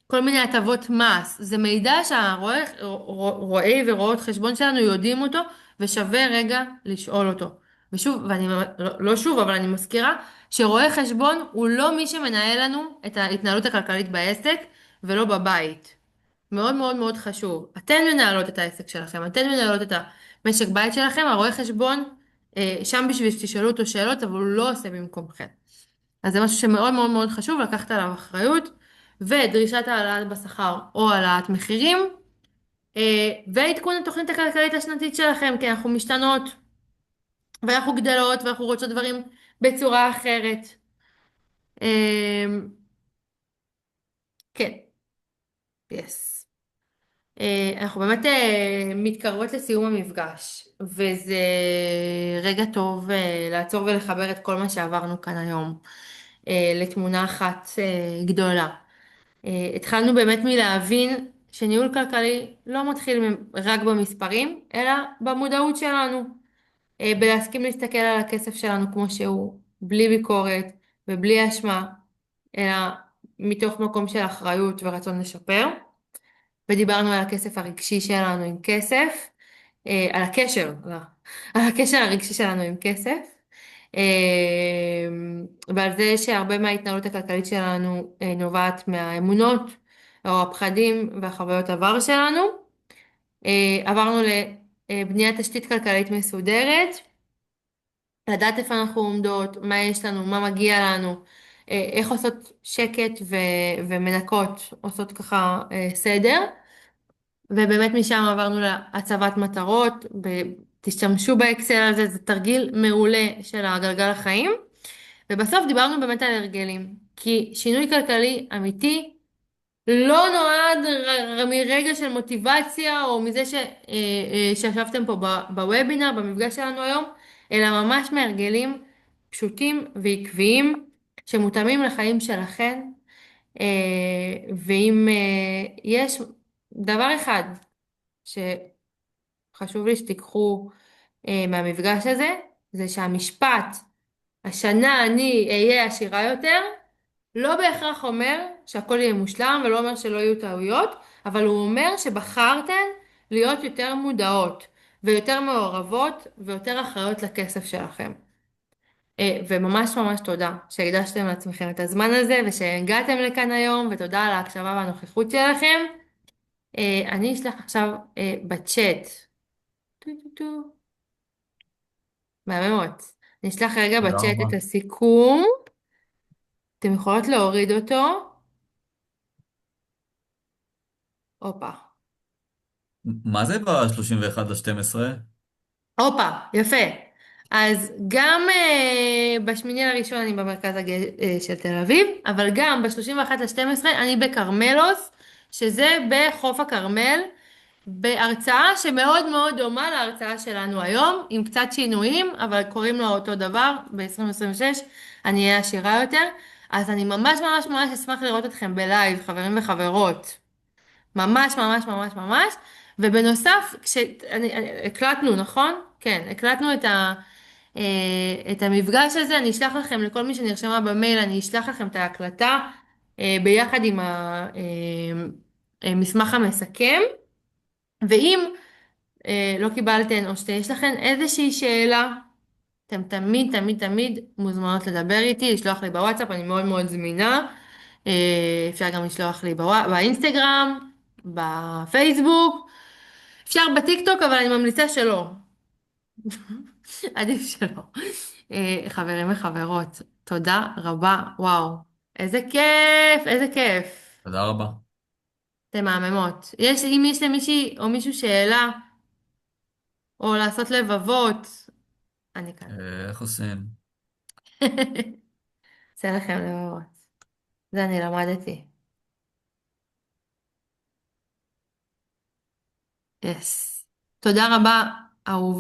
כל מיני הטבות מס. זה מידע שהרואי ורואות חשבון שלנו יודעים אותו, ושווה רגע לשאול אותו. ושוב, לא שוב, אבל אני מזכירה, שרואה חשבון הוא לא מי שמנהל לנו את ההתנהלות הכלכלית בעסק, ולא בבית. מאוד מאוד מאוד חשוב. אתן מנהלות את העסק שלכם, אתן מנהלות את המשק בית שלכם, הרואה חשבון שם בשביל שתשאלו אותו שאלות, אבל הוא לא עושה במקומכם. אז זה משהו שמאוד מאוד מאוד חשוב לקחת עליו אחריות, ודרישת העלאה בשכר או העלאת מחירים, ועדכון התוכנית הכלכלית השנתית שלכם, כי אנחנו משתנות, ואנחנו גדלות, ואנחנו רוצות דברים בצורה אחרת. כן, יס. אנחנו באמת מתקרבות לסיום המפגש, וזה רגע טוב לעצור ולחבר את כל מה שעברנו כאן היום לתמונה אחת גדולה. התחלנו באמת מלהבין שניהול כלכלי לא מתחיל רק במספרים, אלא במודעות שלנו, בלהסכים להסתכל על הכסף שלנו כמו שהוא, בלי ביקורת ובלי אשמה, אלא מתוך מקום של אחריות ורצון לשפר. ודיברנו על הכסף הרגשי שלנו עם כסף, על הקשר, לא, על הקשר הרגשי שלנו עם כסף, ועל זה שהרבה מההתנהלות הכלכלית שלנו נובעת מהאמונות או הפחדים והחוויות עבר שלנו. עברנו לבניית תשתית כלכלית מסודרת, לדעת איפה אנחנו עומדות, מה יש לנו, מה מגיע לנו, איך עושות שקט ומנקות, עושות ככה סדר. ובאמת משם עברנו להצבת מטרות, תשתמשו באקסל הזה, זה תרגיל מעולה של הגלגל החיים. ובסוף דיברנו באמת על הרגלים, כי שינוי כלכלי אמיתי לא נועד מרגע של מוטיבציה או מזה שישבתם פה בוובינר, במפגש שלנו היום, אלא ממש מהרגלים פשוטים ועקביים שמותאמים לחיים שלכם. ואם יש דבר אחד שחשוב לי שתיקחו מהמפגש הזה, זה שהמשפט, השנה אני אהיה עשירה יותר, לא בהכרח אומר שהכל יהיה מושלם ולא אומר שלא יהיו טעויות, אבל הוא אומר שבחרתן להיות יותר מודעות ויותר מעורבות ויותר אחראיות לכסף שלכם. וממש ממש תודה שהקדשתם לעצמכם את הזמן הזה ושהגעתם לכאן היום, ותודה על ההקשבה והנוכחות שלכם. אני אשלח עכשיו בצ'אט. טו טו טו. מהממות. אני אשלח רגע תודה בצ'אט רבה. את הסיכום. אתם יכולות להוריד אותו. הופה. מה זה ב-31 ל-12? הופה, יפה. אז גם ב8 לראשון אני במרכז הגאה של תל אביב, אבל גם ב31 ל-12 אני בכרמלוס, שזה בחוף הכרמל, בהרצאה שמאוד מאוד דומה להרצאה שלנו היום, עם קצת שינויים, אבל קוראים לו אותו דבר, ב-2026 אני אהיה עשירה יותר. אז אני ממש ממש ממש אשמח לראות אתכם בלייב, חברים וחברות. ממש ממש ממש ממש. ובנוסף, הקלטנו, נכון? כן, הקלטנו אה, את המפגש הזה, אני אשלח לכם, לכל מי שנרשמה במייל, אני אשלח לכם את ההקלטה ביחד עם המסמך המסכם. ואם לא קיבלתן או שיש לכם איזושהי שאלה, אתם תמיד תמיד תמיד מוזמנות לדבר איתי, לשלוח לי בוואטסאפ, אני מאוד מאוד זמינה. אפשר גם לשלוח לי באינסטגרם, בפייסבוק, אפשר בטיקטוק, אבל אני ממליצה שלא. עדיף שלא. חברים וחברות, תודה רבה, וואו. איזה כיף, איזה כיף. תודה רבה. אתם מהממות. אם יש למישהי או מישהו שאלה, או לעשות לבבות, אני כאן. איך עושים? עושה לכם לבבות. זה אני למדתי. יס. תודה רבה, אהובות.